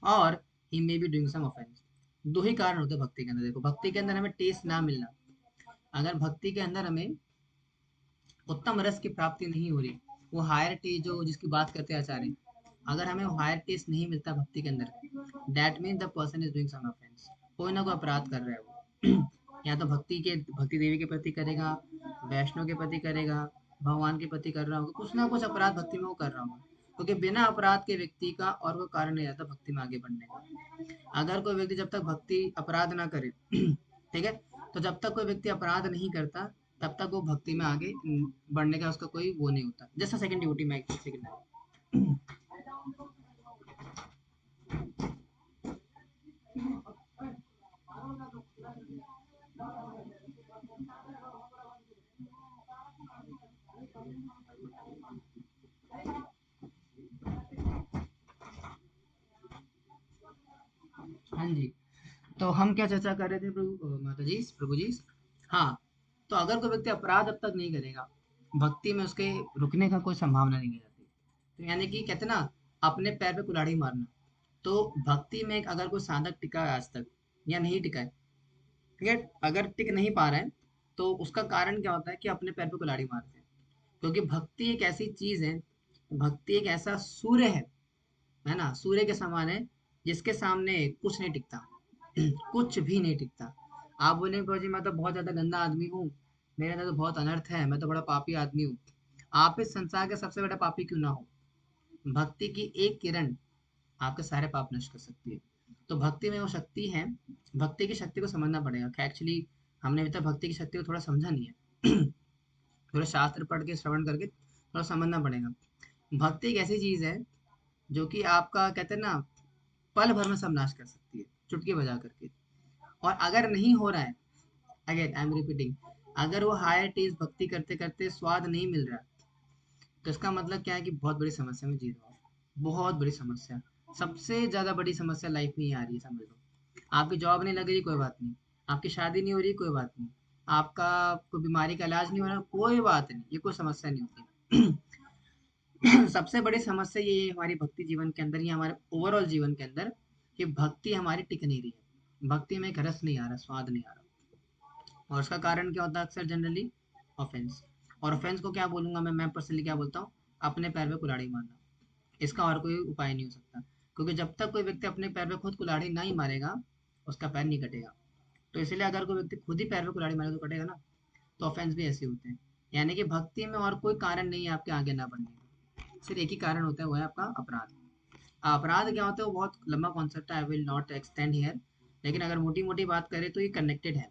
और he may be doing some offence. दो ही कारण होते हैं भक्ति के अंदर। देखो, भक्ति के अंदर हमें टेस्ट ना मिलना, अगर भक्ति के अंदर हमें उत्तम रस की प्राप्ति नहीं हो रही, वो हायर टेस्ट जो जिसकी बात करते हैं आचार्य, अगर हमें वो हायर टेस्ट नहीं मिलता भक्ति के अंदर, that mean the person is doing some offence. कोई ना कोई अपराध कर रहा है वो या तो भक्ति देवी के प्रति करेगा, वैष्णव के प्रति करेगा, भगवान के प्रति कर रहा होगा, कुछ ना कुछ अपराध भक्ति में वो कर रहा होगा। क्योंकि बिना अपराध के व्यक्ति का और वो कारण नहीं रहता भक्ति में आगे बढ़ने का। अगर कोई व्यक्ति जब तक भक्ति अपराध ना करे ठीक है, तो जब तक कोई व्यक्ति अपराध नहीं करता, तब तक वो भक्ति में आगे बढ़ने का उसका कोई वो नहीं होता। जैसा सेकंड ड्यूटी में, सेकंड। हाँ जी। तो हम क्या चर्चा कर रहे थे माता जी, प्रभु जी? हाँ, तो अगर कोई व्यक्ति अपराध अब तक नहीं करेगा, भक्ति में उसके रुकने का कोई संभावना नहीं रहती। तो यानी कि कहते ना, अपने पैर पे कुल्हाड़ी मारना। तो भक्ति में अगर कोई साधक टिका है आज तक या नहीं टिका है, ठीक है, अगर टिक नहीं पा रहा है, तो उसका कारण क्या होता है कि अपने पैर पे कुल्हाड़ी मारते हैं। क्योंकि भक्ति एक ऐसी चीज है, भक्ति एक ऐसा सूर्य है ना, सूर्य के समान है, जिसके सामने कुछ नहीं टिकता कुछ भी नहीं टिकता। आप बोलेंगे प्रभु जी मैं तो बहुत ज्यादा गंदा आदमी हूँ, मेरे अंदर तो बहुत अनर्थ है, मैं तो बड़ा पापी आदमी हूँ। आप इस संसार के सबसे बड़ा पापी क्यों ना हो, भक्ति की एक किरण आपके सारे पाप नष्ट कर सकती है। तो भक्ति में वो शक्ति है, भक्ति की शक्ति को समझना पड़ेगा। एक्चुअली हमने अभी तक भक्ति की शक्ति को थोड़ा समझा नहीं है थोड़ा शास्त्र पढ़ के श्रवण करके थोड़ा समझना पड़ेगा। भक्ति एक ऐसी चीज है जो कि आपका कहते हैं ना, पल भर में सब नाश कर सकती है, चुटकी बजा करके। और अगर नहीं हो रहा है, अगेन आई एम रिपीटिंग, अगर वो हायर टेस्ट भक्ति करते करते स्वाद नहीं मिल रहा, तो इसका मतलब क्या है कि बहुत बड़ी समस्या में जी रहे हो आप। बहुत बड़ी समस्या, सबसे ज्यादा बड़ी समस्या लाइफ में ही आ रही है, समझ लो। आपकी जॉब नहीं लग रही, कोई बात नहीं। आपकी शादी नहीं हो रही, कोई बात नहीं। आपका कोई बीमारी का इलाज नहीं हो रहा, कोई बात नहीं, ये कोई समस्या नहीं होती सबसे बड़ी समस्या ये है हमारी भक्ति जीवन के अंदर, या हमारे ओवरऑल जीवन के अंदर, कि भक्ति हमारी टिक नहीं रही है, भक्ति में एक रस नहीं आ रहा, स्वाद नहीं आ रहा। और उसका कारण क्या होता है अक्सर जनरली? ऑफेंस। और ऑफेंस को क्या बोलूंगा मैं पर्सनली क्या बोलता हूँ? अपने पैर पे कुल्हाड़ी मारना। इसका और कोई उपाय नहीं हो सकता। क्योंकि जब तक कोई व्यक्ति अपने पैर पे खुद कुल्हाड़ी नहीं मारेगा, उसका पैर नहीं कटेगा। तो इसलिए अगर कोई व्यक्ति खुद ही पैर पे कुल्हाड़ी मारे तो कटेगा ना। तो ऑफेंस भी ऐसे होते हैं। यानी कि भक्ति में और कोई कारण नहीं है आपके आगे ना बढ़ने का, सिर्फ एक ही कारण होता है, वो है आपका अपराध। अपराध क्या होता है वो बहुत लंबा कॉन्सेप्ट है, I will not extend here. लेकिन अगर मोटी मोटी बात करें तो ये कनेक्टेड है।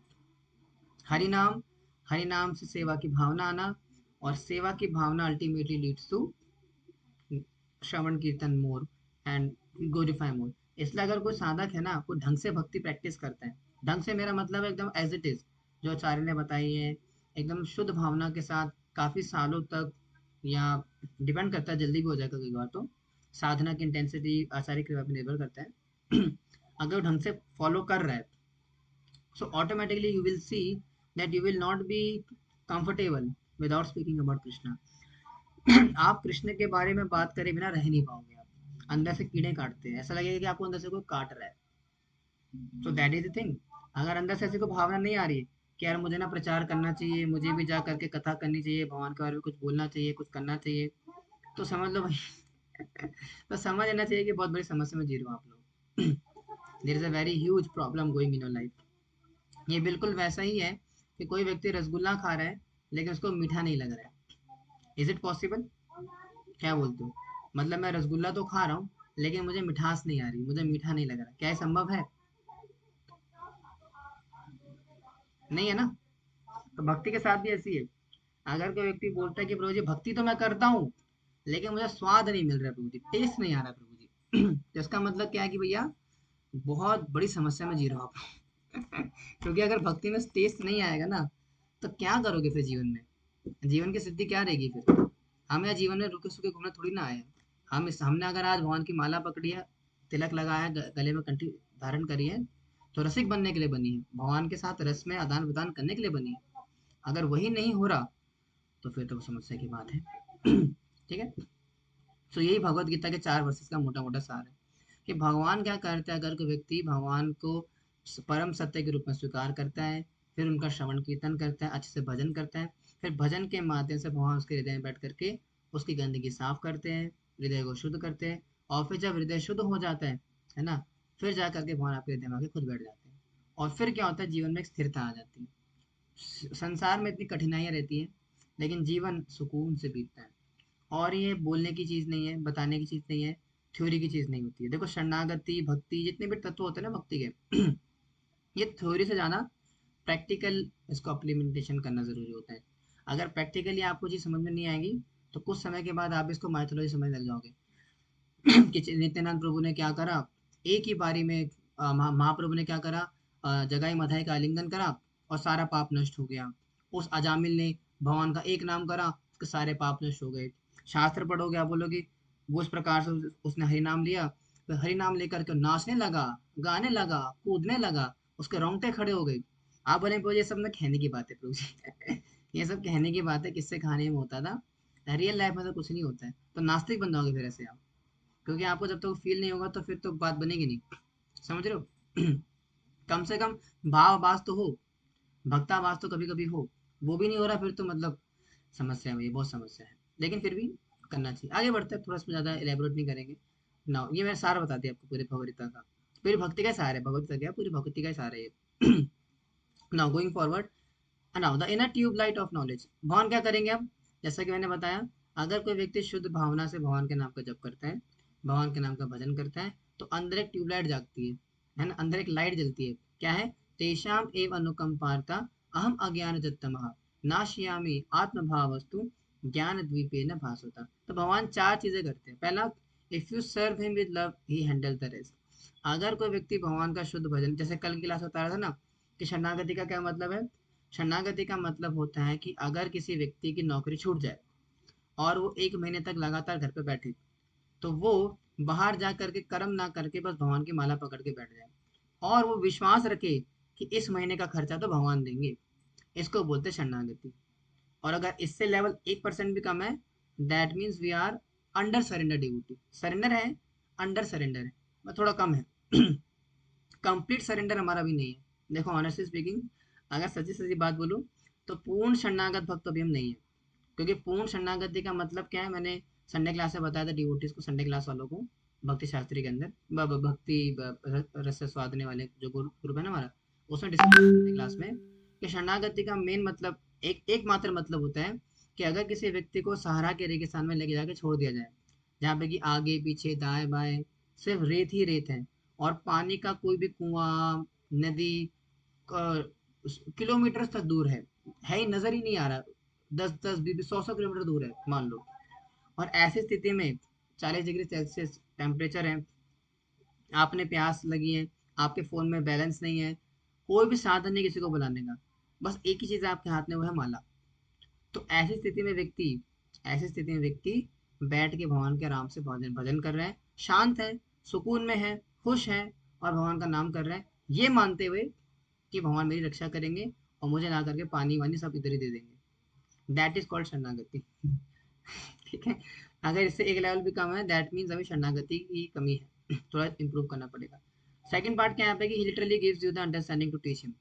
हरि नाम, हरि नाम से सेवा की भावना आना, और सेवा की भावना अल्टीमेटली लीड्स टू श्रवण कीर्तन मोर एंड ग्लोरीफाई मोर। इसलिए अगर कोई साधक है ना, कोई ढंग से भक्ति प्रैक्टिस करता है, ढंग से मेरा मतलब है एकदम एज इट इज, जो आचार्य ने बताई है, एकदम शुद्ध भावना के साथ काफी सालों तक, या डिपेंड करता है, जल्दी भी हो जाएगा कई बार तो, साधना की इंटेंसिटी आचार्य कृपा पे निर्भर करता है। अगर वो ढंग से फॉलो कर रहा है, so automatically you will see that you will not be comfortable without speaking about Krishna. आप कृष्ण के बारे में बात करे बिना रह नहीं पाओगे। आप अंदर से कीड़े काटते हैं, ऐसा लगेगा कि आपको अंदर से कोई काट रहा है। सो दैट इज द थिंग। अगर अंदर से ऐसी कोई भावना नहीं आ रही है कि यार मुझे ना प्रचार करना चाहिए, मुझे भी जा करके कथा करनी चाहिए, भगवान के बारे में कुछ बोलना चाहिए, कुछ करना चाहिए, तो समझ लो भाई तो समझ लेना चाहिए कि बहुत बड़ी समस्या में जी रहे हो आप लोग। There is a very huge problem going in your life. ये बिल्कुल वैसा ही है कि कोई व्यक्ति रसगुल्ला खा रहा है लेकिन उसको मीठा नहीं लग रहा है। Is it possible? क्या बोलते हो? मतलब मैं रसगुल्ला तो खा रहा हूँ लेकिन मुझे मिठास नहीं आ रही, मुझे मीठा नहीं लग रहा, क्या ये संभव है? नहीं है ना। तो भक्ति के साथ भी ऐसी है। अगर कोई व्यक्ति बोलता है कि प्रभु जी भक्ति तो मैं करता हूँ लेकिन मुझे स्वाद नहीं मिल रहा है प्रभु जी, टेस्ट नहीं आ रहा है प्रभु जी, तो इसका मतलब क्या है कि भैया बहुत बड़ी समस्या में जी रहे हो आप। क्योंकि अगर भक्ति में टेस्ट नहीं आएगा ना, तो क्या करोगे फिर जीवन में? जीवन की सिद्धि क्या रहेगी फिर? हम यहाँ जीवन में रुके सुके घूमने थोड़ी ना आए हैं। हमने अगर आज भगवान की माला पकड़ी है, तिलक लगाया है, गले में कंठी धारण करी है, तो रसिक बनने के लिए बनी है, भगवान के साथ रस में आदान प्रदान करने के लिए बनी है। अगर वही नहीं हो रहा तो फिर तो समस्या की बात है। ठीक है। तो यही भगवत गीता के 4 वर्सेस का मोटा मोटा सार है कि भगवान क्या करता है। अगर कोई व्यक्ति भगवान को परम सत्य के रूप में स्वीकार करता है, फिर उनका श्रवण कीर्तन करता है, अच्छे से भजन करता है, फिर भजन के माध्यम से भगवान उसके हृदय में बैठ करके उसकी गंदगी साफ करते हैं, हृदय को शुद्ध करते हैं, और फिर जब हृदय शुद्ध हो जाता है ना, फिर जा करके भगवान आपके हृदय में आके खुद बैठ जाते हैं। और फिर क्या होता है, जीवन में एक स्थिरता आ जाती है। संसार में इतनी कठिनाइयां रहती है लेकिन जीवन सुकून से बीतता है। और ये बोलने की चीज नहीं है, बताने की चीज नहीं है, थ्योरी की चीज नहीं होती है। देखो शरणागति, भक्ति, जितने भी तत्व होते हैं ना भक्ति के, ये थ्योरी से ज्यादा प्रैक्टिकल इसको इम्प्लीमेंटेशन करना जरूरी होता है। अगर प्रैक्टिकली आपको चीज समझ में नहीं आएगी तो कुछ समय के बाद आप इसको माइथोलॉजी समझने लग जाओगे। कि नित्यानंद प्रभु ने क्या करा, एक ही बारी में महाप्रभु ने क्या करा, जगाई मधाई का आलिंगन करा और सारा पाप नष्ट हो गया। उस अजामिल ने भगवान का एक नाम करा, उसके सारे पाप नष्ट हो गए। शास्त्र पढ़ोगे आप बोलोगे वो इस प्रकार से उसने हरि नाम लिया, तो हरि नाम लेकर के नाचने लगा, गाने लगा, कूदने लगा, उसके रोंगटे खड़े हो गए। आप बोले प्रभु ये सब ना कहने की बात है प्रभु जी। ये सब कहने की बात है, किससे खाने में होता था, रियल लाइफ में तो कुछ नहीं होता है। तो नास्तिक बन जाओगे फिर ऐसे आप, क्योंकि आपको जब तक फील नहीं होगा तो फिर तो बात बनेगी नहीं। समझ रहे हो? कम से कम भाव तो हो, भक्ताभास तो कभी कभी हो। वो भी नहीं हो रहा फिर तो मतलब समस्या है भैया, बहुत समस्या है। लेकिन फिर भी करना चाहिए। आगे बढ़ते हैं, थोड़ा इसमें ज्यादा एलेबोरेट नहीं करेंगे ना। ये मैंने सार बता दिया आपको पूरे भगवदगीता का, पूरी भक्ति का सार है भगवदगीता, क्या पूरी भक्ति का सार है ये। Now going forward, now the inner tube light of knowledge. भगवान क्या करेंगे अब? जैसा कि मैंने बताया, अगर कोई व्यक्ति शुद्ध भावना से भगवान के नाम का जप करता है, भगवान के नाम का भजन करता है, तो अंदर एक ट्यूबलाइट जागती है ना, अंदर एक लाइट जलती है। क्या है? तेषाम एव अनुकंपार्ता अहम अज्ञान जत्तमः नाशयामि आत्मभाव वस्तु ज्ञान द्वीपे न भासुता। तो भगवान 4 चीजें करते हैं। पहला, if you serve him with love he handle the rest. अगर कोई व्यक्ति भगवान का शुद्ध भजन, जैसे कल की क्लास बता रहा था ना कि शरणागति का क्या मतलब है। शरणागति का मतलब होता है कि अगर किसी व्यक्ति की नौकरी छूट जाए और वो 1 महीने तक लगातार घर पे बैठे, तो वो बाहर जा करके कर्म ना करके बस भगवान की माला पकड़ के बैठ जाए, और वो विश्वास रखे कि इस महीने का खर्चा तो भगवान देंगे। इसको बोलते हैं शरणागति। और अगर इससे लेवल 1% भी कम है, that means we are under surrender devotee. Surrender है, अंडर सरेंडर है, मतलब थोड़ा कम है। कंप्लीट सरेंडर हमारा भी नहीं है। देखो ऑनेस्टली स्पीकिंग, अगर सच्ची सच्ची बात बोलूं तो पूर्ण शरणागत भक्त अभी हम नहीं है। क्योंकि पूर्ण शरणागति का मतलब क्या है, मैंने संडे क्लास में बताया था डिवोटीज को, संडे क्लास वालों को, भक्ति शास्त्री के अंदर भक्ति रस से स्वादने वाले जो ग्रुप है ना हमारा, उसमें डिस्कस क्लास में कि शरणागति का मेन मतलब एक मात्र मतलब होता है कि अगर किसी व्यक्ति को सहारा के रेगिस्तान में लेके जाके छोड़ दिया जाए, जहाँ पे कि आगे पीछे दाएं बाएं सिर्फ रेत ही रेत है, और पानी का कोई भी कुआं, नदी किलोमीटर तक दूर है ही, नजर ही नहीं आ रहा, 10-10, 20-20, 100-100 किलोमीटर दूर है मान लो। और ऐसी स्थिति में 40 डिग्री सेल्सियस टेम्परेचर है, आपने प्यास लगी है, आपके फोन में बैलेंस नहीं है, कोई भी साधन नहीं किसी को बुलाने का, बस एक ही चीज आपके हाथ में, वो है माला। तो ऐसी स्थिति में व्यक्ति बैठ के भगवान के आराम से भजन भजन कर रहे हैं, शांत है, सुकून में है, खुश है, और भगवान का नाम कर रहे हैं, ये मानते हुए कि भगवान मेरी रक्षा करेंगे और मुझे ला करके पानी वानी सब इधर ही दे देंगे। दैट इज कॉल्ड शरणागति। ठीक है। अगर इससे एक लेवल भी कम है, दैट मीन्स अभी शरणागति की कमी है, थोड़ा इंप्रूव करना पड़ेगा। सेकंड पार्ट क्या है यहाँ पे कि literally gives you the understanding to teach him.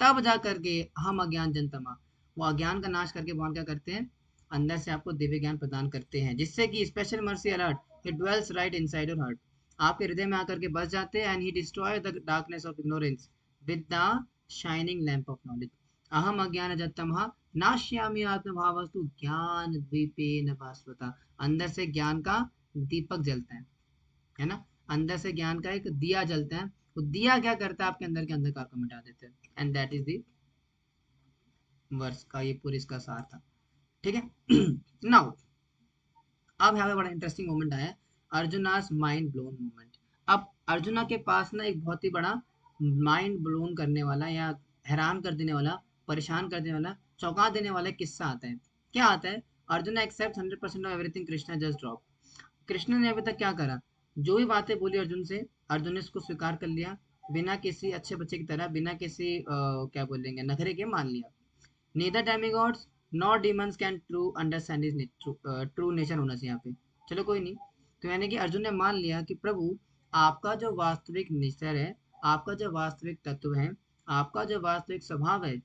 तब जा करके हम अज्ञान जनतमा, वो अज्ञान का नाश करके भगवान क्या करते हैं, अंदर से आपको दिव्य ज्ञान प्रदान करते हैं, जिससे कि special mercy alert it dwells right inside your heart, आपके हृदय में आकर के बस जाते हैं, and he destroy the darkness of ignorance with the shining lamp of knowledge. अहम अज्ञान जतमहा नाश्यामी आत्मभावस्तु ज्ञान द्वीपेन भास्वता। अंदर से ज्ञान का दीपक जलता है ना, अंदर से ज्ञान का एक दिया जलता है, वो दिया क्या करता है, आपके अंदर के अंधकार को मिटा देता है। And that is the verse का, ये पूरी इसका सार था। ठीक है। नाउ अब यहाँ पे बड़ा इंटरेस्टिंग मोमेंट आया है, अर्जुनास माइंड ब्लोन मोमेंट। अब अर्जुना के पास ना एक बहुत ही बड़ा माइंड ब्लोन करने वाला, या हैरान कर देने वाला, परेशान कर देने वाला, चौंका देने वाला किस्सा आता है। क्या आता है, Arjuna accept 100% of everything Krishna just drop. Krishna ने अभी तक क्या करा, जो भी बातें बोली अर्जुन से, अर्जुन ने उसको स्वीकार कर लिया, बिना किसी अच्छे बच्चे की तरह, बिना किसी क्या बोलेंगे, नखरे के मान लिया। neither demigods nor demons can true understand his true nature होना चाहिए यहाँ पे। चलो कोई नहीं, तो यानी कि अर्जुन ने मान लिया कि प्रभु, आपका जो वास्तविक नेचर है, आपका जो वास्तविक तत्व है, आपका जो वास्तविक स्वभाव है,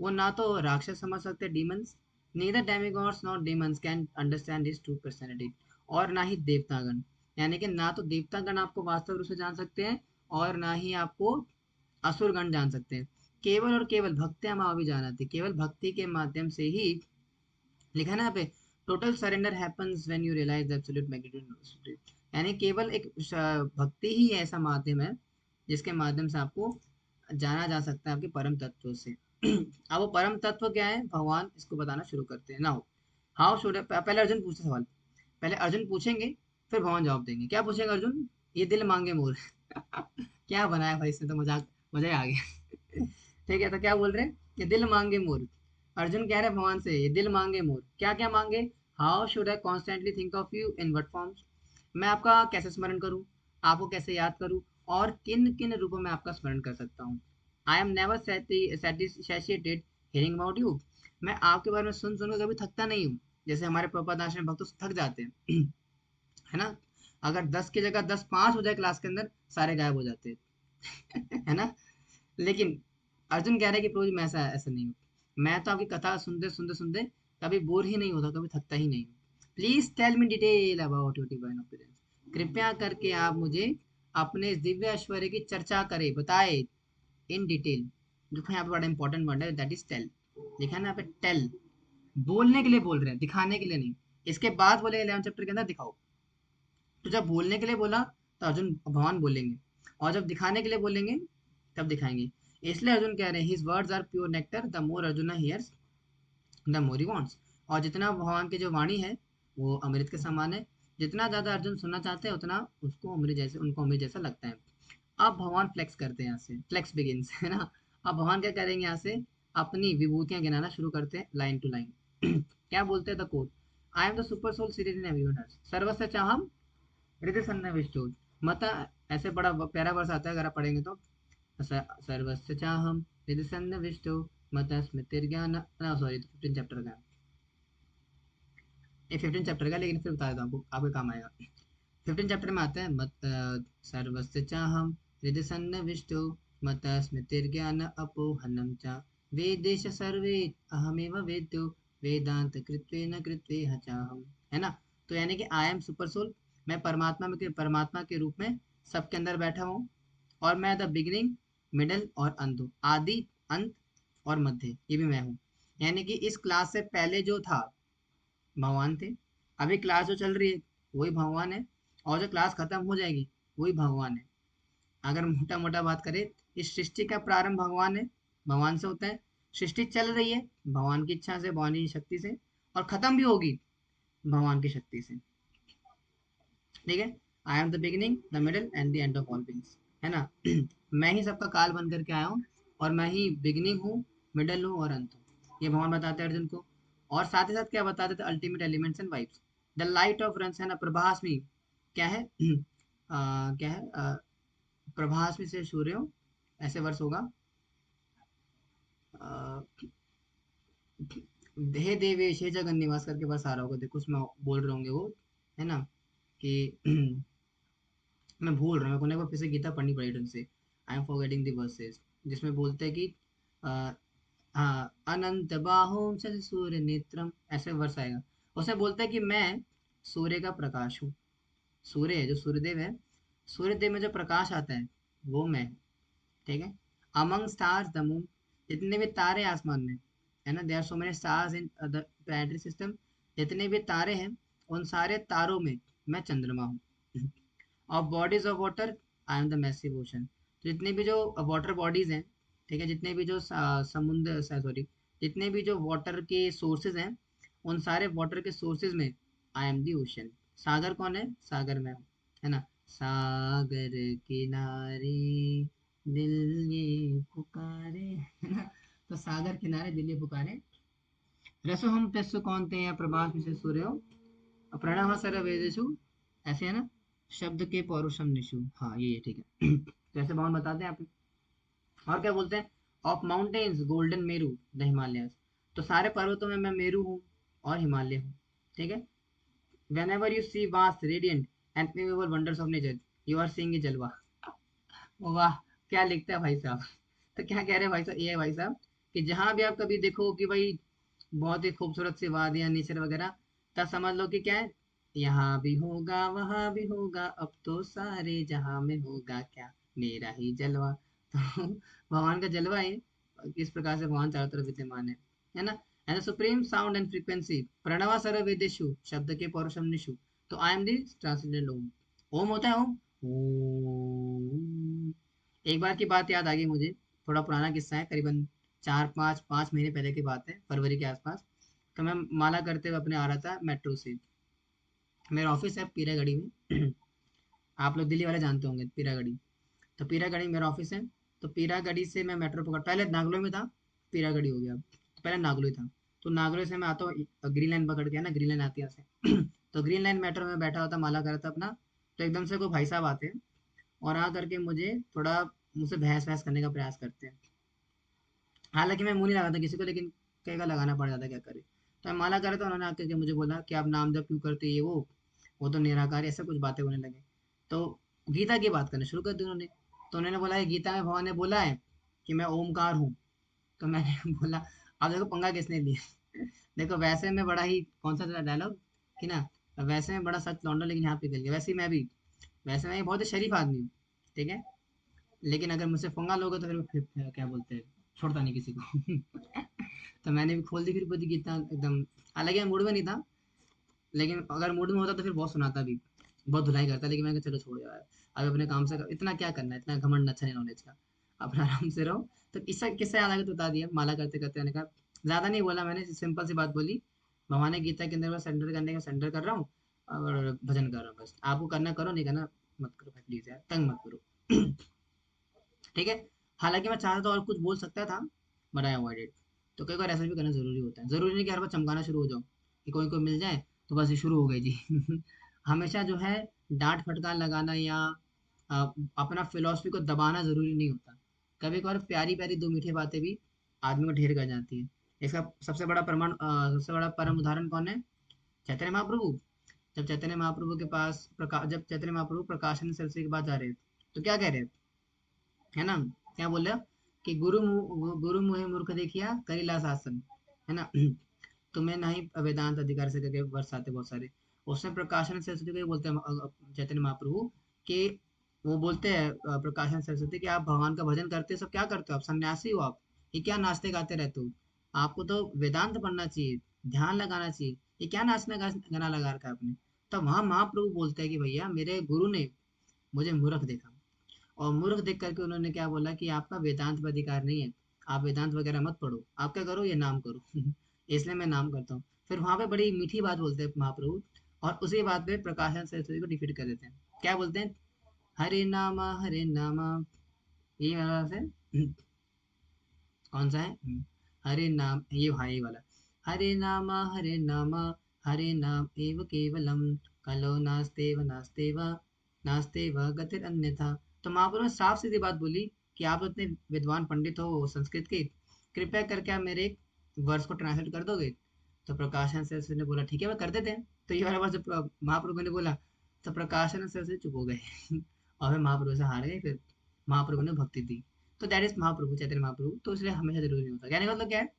वो ना तो राक्षस समझ सकते demons, neither demigods nor demons can understand his true personality, और ना ही देवतागण, यानी कि ना तो देवतागण आपको वास्तव रूप से जान सकते हैं, और ना ही आपको असुरगण जान सकते हैं। केवल और केवल भक्त्या माँ भी जानाती, केवल भक्ति के माध्यम से ही, लिखा है ना यहाँ पे, total surrender happens when you realise the absolute magnitude. यानी केवल एक भक्ति ही ऐसा माध्यम है जिसके माध्यम से आपको जाना जा सकता है आपके परम तत्व से। अब वो परम तत्व क्या है, भगवान, इसको बताना शुरू करते हैं। नाउ हाउ शुड, पहले अर्जुन पूछते सवाल, पहले अर्जुन पूछेंगे, फिर भगवान जवाब देंगे। क्या पूछेंगे अर्जुन, ये दिल मांगे मोर। क्या बनाया भाई, इसने तो मजाक, मजा ही आ गया। ठीक है, तो क्या बोल रहे हैं, ये दिल मांगे मोर। अर्जुन कह रहे हैं भगवान से, ये दिल मांगे मोर, क्या क्या मांगे, how should I constantly think of you in what forms, मैं आपका कैसे स्मरण करूं, आपको कैसे याद करूं, और किन किन रूपों में आपका स्मरण कर सकता हूँ। I am never satisfied hearing about you, मैं आपके बारे में सुन सुन कर कभी थकता नहीं हूँ, जैसे हमारे प्रभुपाद आश्रम भक्त थक जाते हैं। है ना, अगर 10 की जगह 10-5 हो जाए क्लास के अंदर, सारे गायब हो जाते हैं। है ना, लेकिन अर्जुन कह रहे हैं कि प्रभु जी मैं ऐसा ऐसा नहीं हूँ, मैं तो आपकी कथा सुनते सुनते सुनते कभी बोर ही नहीं होता, कभी थकता ही नहीं हूँ। Please tell me detail about your divine appearance, कृपया करके आप मुझे अपने इस दिव्य ऐश्वर्य की चर्चा करें, बताए इन डिटेल। देखो यहाँ पे बड़ा इंपॉर्टेंट वर्ड है, दैट इज टेल, लिखा है ना यहाँ पे टेल, बोलने के लिए बोल रहे हैं, दिखाने के लिए नहीं। इसके बाद बोले 11 चैप्टर के अंदर दिखाओ, तो जब बोलने के लिए बोला तो अर्जुन भगवान बोलेंगे, और जब दिखाने के लिए बोलेंगे तब दिखाएंगे। इसलिए अर्जुन कह रहे हैं his words are pure nectar, the more Arjun hears the more he wants. और जितना भगवान की जो वाणी है वो अमृत के समान है, जितना ज्यादा अर्जुन सुनना चाहते हैं उतना उसको अमृत जैसे, उनको अमृत जैसा लगता है। अब भगवान फ्लेक्स करते हैं, यहाँ से फ्लेक्स बिगिंस, है ना। अब भगवान क्या करेंगे, यहाँ से अपनी विभूतियां गिनाना शुरू करते हैं लाइन टू लाइन। क्या बोलते हैं the quote, I am the super soul series in everyone else सर्वस्य चाहम हृदय सन्निविष्टो। मता, ऐसे बड़ा प्यारा वर्ष आता है, अगर आप पढ़ेंगे तो, सर्वस्य चाहम हृदय सन्निविष्टो मता स्मृतिर्ज्ञान, सॉरी 15 चैप्टर का, ये 15 चैप्टर का, लेकिन फिर बता देता हूँ आपको, आपके काम आएगा। 15 चैप्टर में आता है मत सर्वस्य चाहम हृदय सन्निविष्टो मत स्मृतिर्ज्ञान अपोहनम च वेदेश सर्वे अहमेव वेद्यो वेदांत कृत्वेन कृत्वे चाहम। है ना, तो यानी कि आई एम सुपर सोल, मैं परमात्मा के रूप में सबके अंदर बैठा हूँ, और मैं द बिगिनिंग मिडल और अंत हूँ, आदि अंत और मध्य, ये भी मैं हूँ। यानी कि इस क्लास से पहले जो था भगवान थे, अभी क्लास जो चल रही है वही भगवान है, और जो क्लास खत्म हो जाएगी वही भगवान है। अगर मोटा मोटा बात करें, इस सृष्टि का प्रारंभ भगवान है, भगवान से होता है। सृष्टि चल रही है भगवान की इच्छा से, भगवान की शक्ति से, और खत्म भी होगी भगवान की शक्ति से। ठीक है, आई am the beginning the middle and the end of all things, है ना। मैं ही सबका काल बन करके आया हूँ, और मैं ही बिगिनिंग हूँ, मिडिल हूँ और अंत हूँ, ये भगवान बताते हैं अर्जुन को। और साथ ही साथ क्या बताते थे, ultimate elements and vibes, the light of runs, है ना, प्रभास्मि, क्या है क्या है प्रभास्मि से सूर्यो, ऐसे वर्ष होगा। अ, हे देवेश हे जगन निवास करके बस आ रहा होगा, देखो उसमें बोल रहे होंगे वो, है ना, कि मैं भूल रहा हूँ, मेरे को फिर से गीता पढ़नी पड़ी ढंग से, I am forgetting the versus, जिसमें बोलते हैं कि अ, हाँ, अनंत बाहों से सूर्य नेत्रम, ऐसे वर्ष आएगा। उसमें बोलता है कि मैं सूर्य का प्रकाश हूँ, सूर्य है जो सूर्यदेव है, सूर्यदेव में जो प्रकाश आता है वो मैं हूँ। ठीक है, अमंग स्टार्स द मून, जितने भी तारे आसमान में, है ना, there are so many stars in the planetary system, जितने भी तारे हैं उन सारे तारों में मैं चंद्रमा हूँ। Of bodies of water I am the massive ocean, तो जितने भी जो वाटर बॉडीज हैं, ठीक है, जितने भी जो समुद्र, सॉरी, जितने भी जो वाटर के सोर्सेज हैं, उन सारे वाटर के सोर्सेज में आई एम द ओशन। सागर कौन है, सागर में हूँ, है ना, सागर किनारे दिल ये पुकारे, है ना, तो सागर किनारे दिल ये पुकारे, रसो हम तेसु कौनते या प्रभास मिसे सूर्यो, प्रणव सर वेदेशु, ऐसे है ना, शब्द के पौरुषम निशु, हाँ ये ठीक है। तो ऐसे भगवान बताते हैं आप। और क्या बोलते हैं, of mountains golden Meru the Himalayas, तो सारे पर्वतों में मैं मेरू हूँ और हिमालय हूँ। ठीक है, when ever you see vast radiant and wonders of nature, you are seeing a जलवा। वाह, क्या लिखता है भाई साहब। तो क्या कह रहे हैं भाई साहब, ये है भाई साहब कि जहां भी आप कभी देखो कि भाई बहुत ही खूबसूरत सी वादियां, नेचर वगैरह, तब समझ लो कि क्या है, यहाँ भी होगा वहां भी होगा, अब तो सारे जहां में होगा क्या, मेरा ही जलवा। तो भगवान का जलवा है, किस प्रकार से भगवान चारों तरफ विद्यमान है ना। And supreme sound and frequency प्रणवा सर्व वेदेशु शब्द के पौरुषम निशु, तो आई एम दी ट्रांसलेटेड ओम। ओम होता है ओम, ओम। एक बार की बात याद आ गई मुझे, थोड़ा पुराना किस्सा है, करीबन 4 5 5 महीने पहले की बात है, फरवरी के आसपास। तो मैं माला करते हुए अपने आ रहा था मेट्रो से, मेरा ऑफिस है पीरागढ़ी में। आप लोग दिल्ली वाले जानते होंगे पीरागढ़ी, तो पीरागढ़ी मेरा ऑफिस है। तो पीरागढ़ी से मैं मेट्रो पकड़, पहले नागलो में था, पीरागढ़ी हो गया अब, तो पहले नागलो ही था। तो नागलो से मैं आता हूँ ग्रीन लाइन पकड़ के, है ना, ग्रीन लाइन आती है यहाँ से। तो ग्रीन लाइन मेट्रो में बैठा होता, माला कर रहा था अपना, तो एकदम से कोई भाई साहब आते हैं और आ करके मुझे थोड़ा मुझसे बहस वहस करने का प्रयास करते हैं। हालांकि मैं मुंह नहीं लगाता किसी को, लेकिन कई का लगाना पड़ जाता, क्या करे। तो मैं माला कर रहा था, उन्होंने आकर के मुझे बोला कि आप नाम जप क्यों करते, ये वो तो निराकार, ऐसा कुछ बातें होने लगे। तो गीता की बात करना शुरू कर दी उन्होंने। तो उन्होंने बोला कि गीता में भगवान ने बोला है कि मैं ओमकार हूँ। तो मैंने बोला, अब देखो पंगा किसने लिया। देखो वैसे में बड़ा ही, कौन सा डायलॉग कि ना, वैसे में बड़ा सच लौंडा, लेकिन यहाँ पे गल गया, वैसे ही मैं भी, वैसे मैं बहुत ही शरीफ आदमी हूँ, ठीक है, लेकिन अगर मुझसे पंगा लोगे तो फिर क्या बोलते हैं, छोड़ता नहीं किसी को। तो मैंने भी खोल दी फिर खुद ही गीता एकदम, हालांकि मैं मूड में नहीं था, लेकिन अगर मूड में होता तो फिर बहुत सुनाता भी, बहुत धुलाई करता, लेकिन मैंने कहा चलो छोड़ यार, अब अपने काम से इतना क्या करना है, इतना घमंड अच्छा नहीं नॉलेज का, अपना आराम से रहो। तो किस्सा किस्सा याद आ गया तो बता दिया, माला करते करते मैंने कहा, ज्यादा नहीं बोला मैंने, सिंपल सी बात बोली, भगवान ने गीता के अंदर बस सेंटर करने का सेंटर कर रहा हूँ, और भजन कर रहा हूँ, बस आपको करना करो, नहीं करना मत करो भाई, प्लीज यार तंग मत करो। ठीक है, हालांकि मैं चाहता तो और कुछ बोल सकता था, बट आई अवॉइडेड। तो कई बार ऐसा भी करना जरूरी होता है, जरूरी नहीं कि हर बार चमकाना शुरू हो जाओ, कि कोई कोई मिल जाए तो बस ये शुरू हो गई जी। हमेशा जो है डांट फटकार लगाना या अपना फिलॉसफी को दबाना जरूरी नहीं होता। कभी कभार प्यारी प्यारी दो मीठी बातें भी आदमी को ढेर कर जाती है। इसका सबसे बड़ा प्रमाण, सबसे बड़ा परम उदाहरण कौन है, चैतन्य महाप्रभु। जब चैतन्य महाप्रभु के पास जब चैतन्य महाप्रभु प्रकाशन सरस्वती के पास जा रहे थे, तो क्या कह रहे हैं, है ना, क्या बोल रहे हो कि गुरु मुहे मूर्ख देखिया करीला शासन, है ना। तुम्हें नहीं वेदांत अधिकार से करके वर्ष आते बहुत सारे। उसमें प्रकाशन सरस्वती को ये बोलते हैं चैतन्य महाप्रभु कि, वो बोलते हैं प्रकाशन सरस्वती कि आप भगवान का भजन करते हो, सब क्या करते हो आप, सन्यासी हो आप, ये क्या नाचते गाते रहते हो, आपको तो वेदांत पढ़ना चाहिए, ध्यान लगाना चाहिए, ये क्या नाचना गाना लगा रखा है आपने। तब वहां महाप्रभु बोलते हैं कि भैया मेरे गुरु ने मुझे मूर्ख देखा, और मूर्ख देख करके उन्होंने क्या बोला कि आपका वेदांत पर अधिकार नहीं है, आप वेदांत वगैरह मत पढ़ो, आप क्या करो, ये नाम करो। इसलिए मैं नाम करता हूँ। फिर वहां पे बड़ी मीठी बात बोलते हैं महाप्रभु, और उसी बात पे प्रकाशन सरस्वती को डिफीट कर देते हैं। क्या बोलते हैं? हरे नामा, ये वाला से कौन सा है? हरे नाम, ये भाई वाला, हरे नामा, हरे नाम एव केवलम, कलो नास्तेव नास्तेव, नास्तेव गतिर अन्यथा। तो महाप्रभु ने साफ सीधी बात बोली कि आप तो इतने विद्वान पंडित हो संस्कृत के, कृपया करके आप मेरे एक वर्ष को ट्रांसलेट कर दोगे? तो प्रकाशन सरस्वती ने बोला ठीक है मैं कर देते हैं। तो ये वाला वर्ष जब महाप्रभु ने बोला, तो प्रकाशन सरस्वती चुप हो गए। और फिर महाप्रभु से हार गए। फिर महाप्रभु ने भक्ति दी। तो दैट इज महाप्रभु, चैतन्य महाप्रभु। तो इसलिए हमेशा जरूरी नहीं होता। कहने का मतलब क्या है?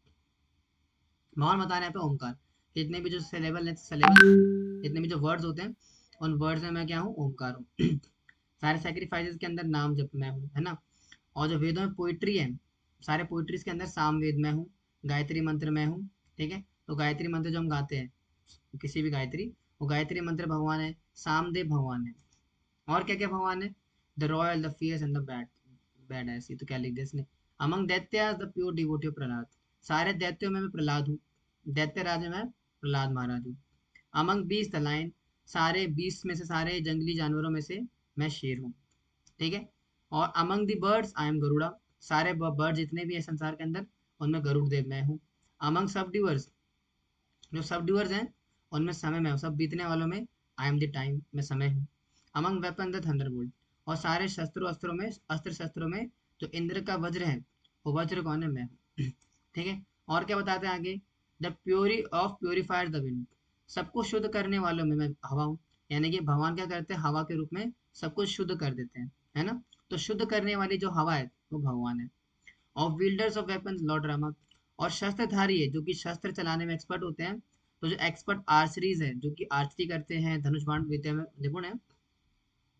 भगवान बता रहे हैं पे ओमकार, जितने भी जो सिलेबल, जितने भी जो वर्ड्स होते हैं, उन वर्ड्स में मैं क्या हूँ? ओमकार हूँ। सारे सैक्रिफाइसेस के अंदर नाम जप मैं हूँ, है ना। और जो वेदों में पोइट्री है, सारे पोइट्रीज के अंदर साम वेद में हूँ, गायत्री मंत्र में हूँ। ठीक है, तो गायत्री मंत्र जो हम गाते हैं, किसी भी गायत्री, वो गायत्री मंत्र भगवान है, सामदेव भगवान है। और क्या क्या भगवान है? The royal, the fierce and the bad, bad ऐसी तो क्या लिख दिया इसने, अमंग दैत्यास the pure devotee of Prahlad. सारे दैत्यों में मैं प्रहलाद हूँ, दैत्य राज में मैं प्रहलाद महाराज हूँ। अमंग बीस द लाइन, सारे 20 में से, सारे जंगली जानवरों में से मैं शेर हूँ। ठीक है। और among the birds I am Garuda, सारे बर्ड जितने भी है संसार के अंदर, उनमें गरुड़ देव मैं हूँ। अमंग सब डिवर्स, जो सब डूअर्स हैं, उनमें समय में हूँ, सब बीतने वालों में आई एम द टाइम, मैं समय हूँ। अमंग वेपन द थंडरबोल्ट, और सारे शस्त्रों अस्त्रों में, अस्त्र शस्त्रों में जो इंद्र का वज्र है, वो वज्र कौन है? मैं हूँ। ठीक है। और क्या बताते हैं आगे? The puree of purifier the wind, सबको शुद्ध करने वालों में मैं हवा हूँ। यानी कि भगवान क्या करते हैं? हवा के रूप में सब कुछ शुद्ध कर देते हैं, है ना। तो शुद्ध करने वाली जो हवा है, वो भगवान है। Of विल्डर्स of weapons Lord Rama, और शस्त्रधारी है, जो कि शस्त्र चलाने में एक्सपर्ट होते हैं। तो जो एक्सपर्ट आर्चरीज है, जो कि आर्चरी करते हैं, धनुष बाण विद्या में निपुण है,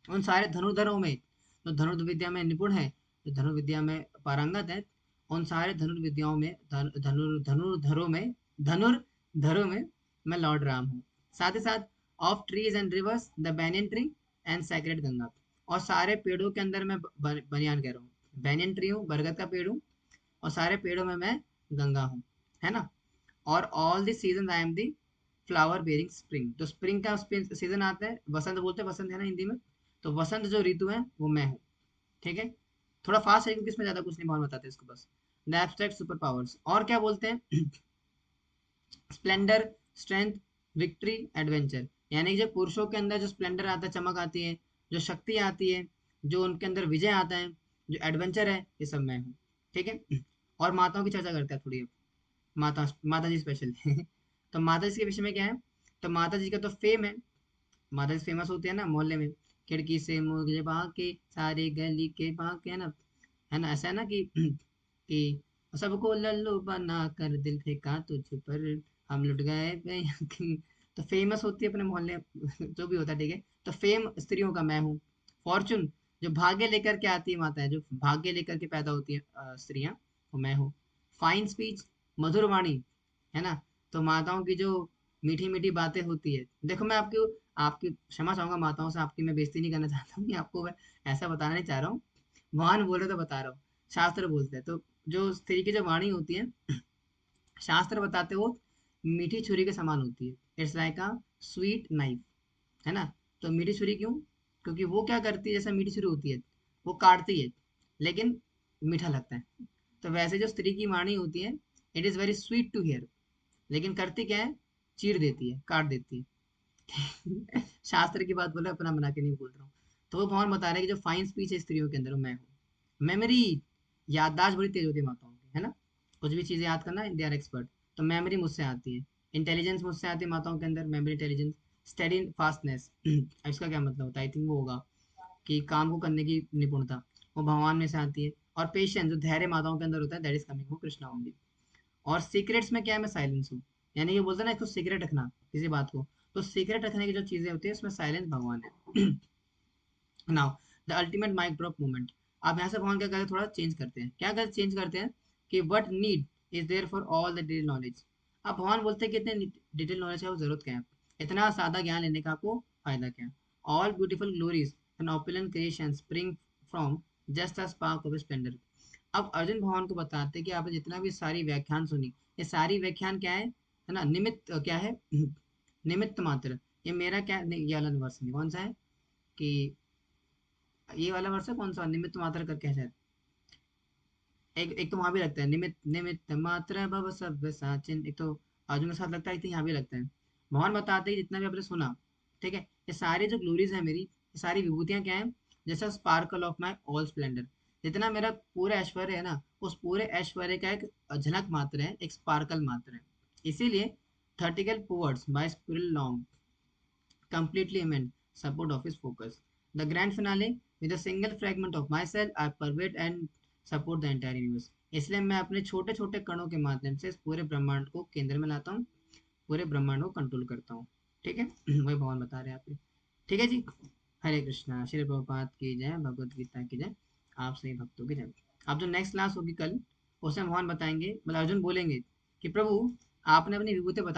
उन सारे धनुर्धरों में, जो धनुर्विद्या में निपुण है, जो धनुर्विद्या में पारंगत है, उन सारे धनुर्विद्याओं में, धनुर्धरों में, धनुर्धरों में मैं लॉर्ड राम हूँ। साथ ही साथ of trees and reverse the banyan tree and sacred Ganga, और सारे पेड़ों के अंदर मैं बनियान कह रहा हूँ, बैनियन ट्री हूँ, बरगद का पेड़ हूँ, और सारे पेड़ों में मैं गंगा हूँ, है ना। और all the season I am the flower bearing spring, तो स्प्रिंग का सीजन आता है, वसंत बोलते हैं, वसंत है ना हिंदी में, तो वसंत जो ऋतु है वो मैं हूँ। ठीक है। थोड़ा फास्ट है क्योंकि इसमें ज्यादा कुछ नहीं बहुत बताते इसको बस। द एब्स्ट्रैक्ट सुपर पावर्स, और क्या बोलते हैं? स्प्लेंडर, स्ट्रेंथ, विक्ट्री, एडवेंचर, यानी कि जो पुरुषों के अंदर जो स्प्लेंडर आता है, चमक आती है, जो शक्ति आती है, जो उनके अंदर विजय आता है, जो एडवेंचर है, ये सब मैं हूँ। ठीक है। और माताओं की चर्चा करते हैं थोड़ी अब। माता जी स्पेशल। तो माता जी के विषय में क्या है? तो माता जी का तो फेम है, माता जी फेमस होती है ना मोहल्ले में, खिड़की से मुझे बाके सारे गली के बाके, है ना, ऐसा है ना कि कि सबको लल्लू बना कर दिल फेंका तुझ पर, हम लुट गए तो फेमस होती है अपने मोहल्ले। जो भी होता है, ठीक है। तो फेम स्त्रियों का मैं हूँ। फॉर्चून, जो भाग्य लेकर के आती है माता है, जो भाग्य लेकर के पैदा होती है स्त्रियां, वो मैं हूँ। फाइन स्पीच, मधुर वाणी, है ना। तो माताओं की जो मीठी मीठी बातें होती है, देखो मैं आपकी आपकी क्षमा चाहूंगा माताओं से, आपकी मैं बेइज्जती नहीं करना चाहता हूँ, आपको मैं ऐसा बताना नहीं चाह रहा हूँ। भगवान बोल रहे तो बता रहा हूँ, शास्त्र बोलते हैं। तो जो स्त्री की जो वाणी होती है, शास्त्र बताते हो, मीठी छुरी के समान होती है। It's like a sweet knife, है ना। तो मीठी छुरी क्यों? क्योंकि वो क्या करती है, जैसे मीठी छुरी होती है, वो काटती है, लेकिन मीठा लगता है। तो वैसे जो स्त्री की वाणी होती है, it is very sweet to hear, लेकिन करती क्या है? चीर देती है, काट देती है। शास्त्र की बात बोला, अपना बना के नहीं बोल रहा हूँ। तो वो भगवान बता रहे हैं कि जो फाइन स्पीच है स्त्रियों के अंदर, वो मैं हूँ। मेमोरी, याददाश्त बड़ी तेज होती है माताओं की, है ना। कुछ भी चीजें याद करना, दे आर एक्सपर्ट। तो मेमोरी मुझसे आती है, इंटेलिजेंस मुझसे आती है माताओं के अंदर, मेमोरी, इंटेलिजेंस। स्टडी फास्टनेस, इसका क्या मतलब होता है? आई थिंक वो होगा कि काम को करने की निपुणता, वो भगवान में से आती है। और पेशेंस, जो धैर्य माताओं के अंदर होता है, दैट इज कमिंग वो कृष्णा ओनली। और सीक्रेट्स में क्या है? मैं साइलेंस हूँ। यानी ये बोलते हैं ना, इसको सीक्रेट रखना किसी बात को, तो सीक्रेट रखने की जो चीजें होती है, उसमें साइलेंस भगवान है। Now the ultimate mic drop moment. अब यहाँ से भगवान क्या करते हैं? थोड़ा चेंज करते हैं। क्या करते? चेंज करते हैं कि what need is there for all the detail knowledge. अब भगवान बोलते हैं कि इतने डिटेल नॉलेज का जरूरत क्या है, इतना सादा ज्ञान लेने का आपको फायदा क्या है? All beautiful glories and opulent creation spring from just a spark of splendour. अब अर्जुन भगवान को बताते हैं कि आपने जितना भी सारी व्याख्यान सुनी, ये सारी व्याख्यान क्या है ना, निमित्त क्या है निमित्त मात्र। ये मेरा क्या नहीं, ये वाला वर्ष नहीं, कौन सा है कि ये वाला वर्ष है कौन सा, निमित्त मात्र करके है शायद। एक एक तो वहां भी लगता है निमित्त निमित्त मात्र भव सब साचिन, एक तो अर्जुन के साथ लगता है, एक तो यहाँ भी लगता है। भगवान बताते हैं जितना भी आपने सुना, ठीक है, ये सारी जो ग्लोरीज है मेरी, ये सारी विभूतियां क्या है, जैसा sparkle of my all Splendor. जितना मेरा पूरा ऐश्वर्य है ना, उस पूरे ऐश्वर्य का एक झलक मात्र है, एक स्पार्कल मात्र है। इसीलिए थर्टिकल पोवर्ड्स by squirrel long completely immense support of his focus. The grand finale, with a single fragment of myself, I pervade and support the entire universe. इसलिए मैं अपने छोटे छोटे कणों के माध्यम से इस पूरे ब्रह्मांड को केंद्र में लाता हूँ, पूरे ब्रह्मांड को कंट्रोल करता हूँ। ठीक है वही भगवान बता रहे हैं आपको। ठीक है जी। हरे कृष्णा, श्री प्रभुपाद की जय, भगवत गीता की जय, आप सही भक्तों की जय। अब जो नेक्स्ट क्लास होगी कल, उसमें भगवान बताएंगे, मतलब अर्जुन बोलेंगे कि प्रभु आपने अपनी विभूति बता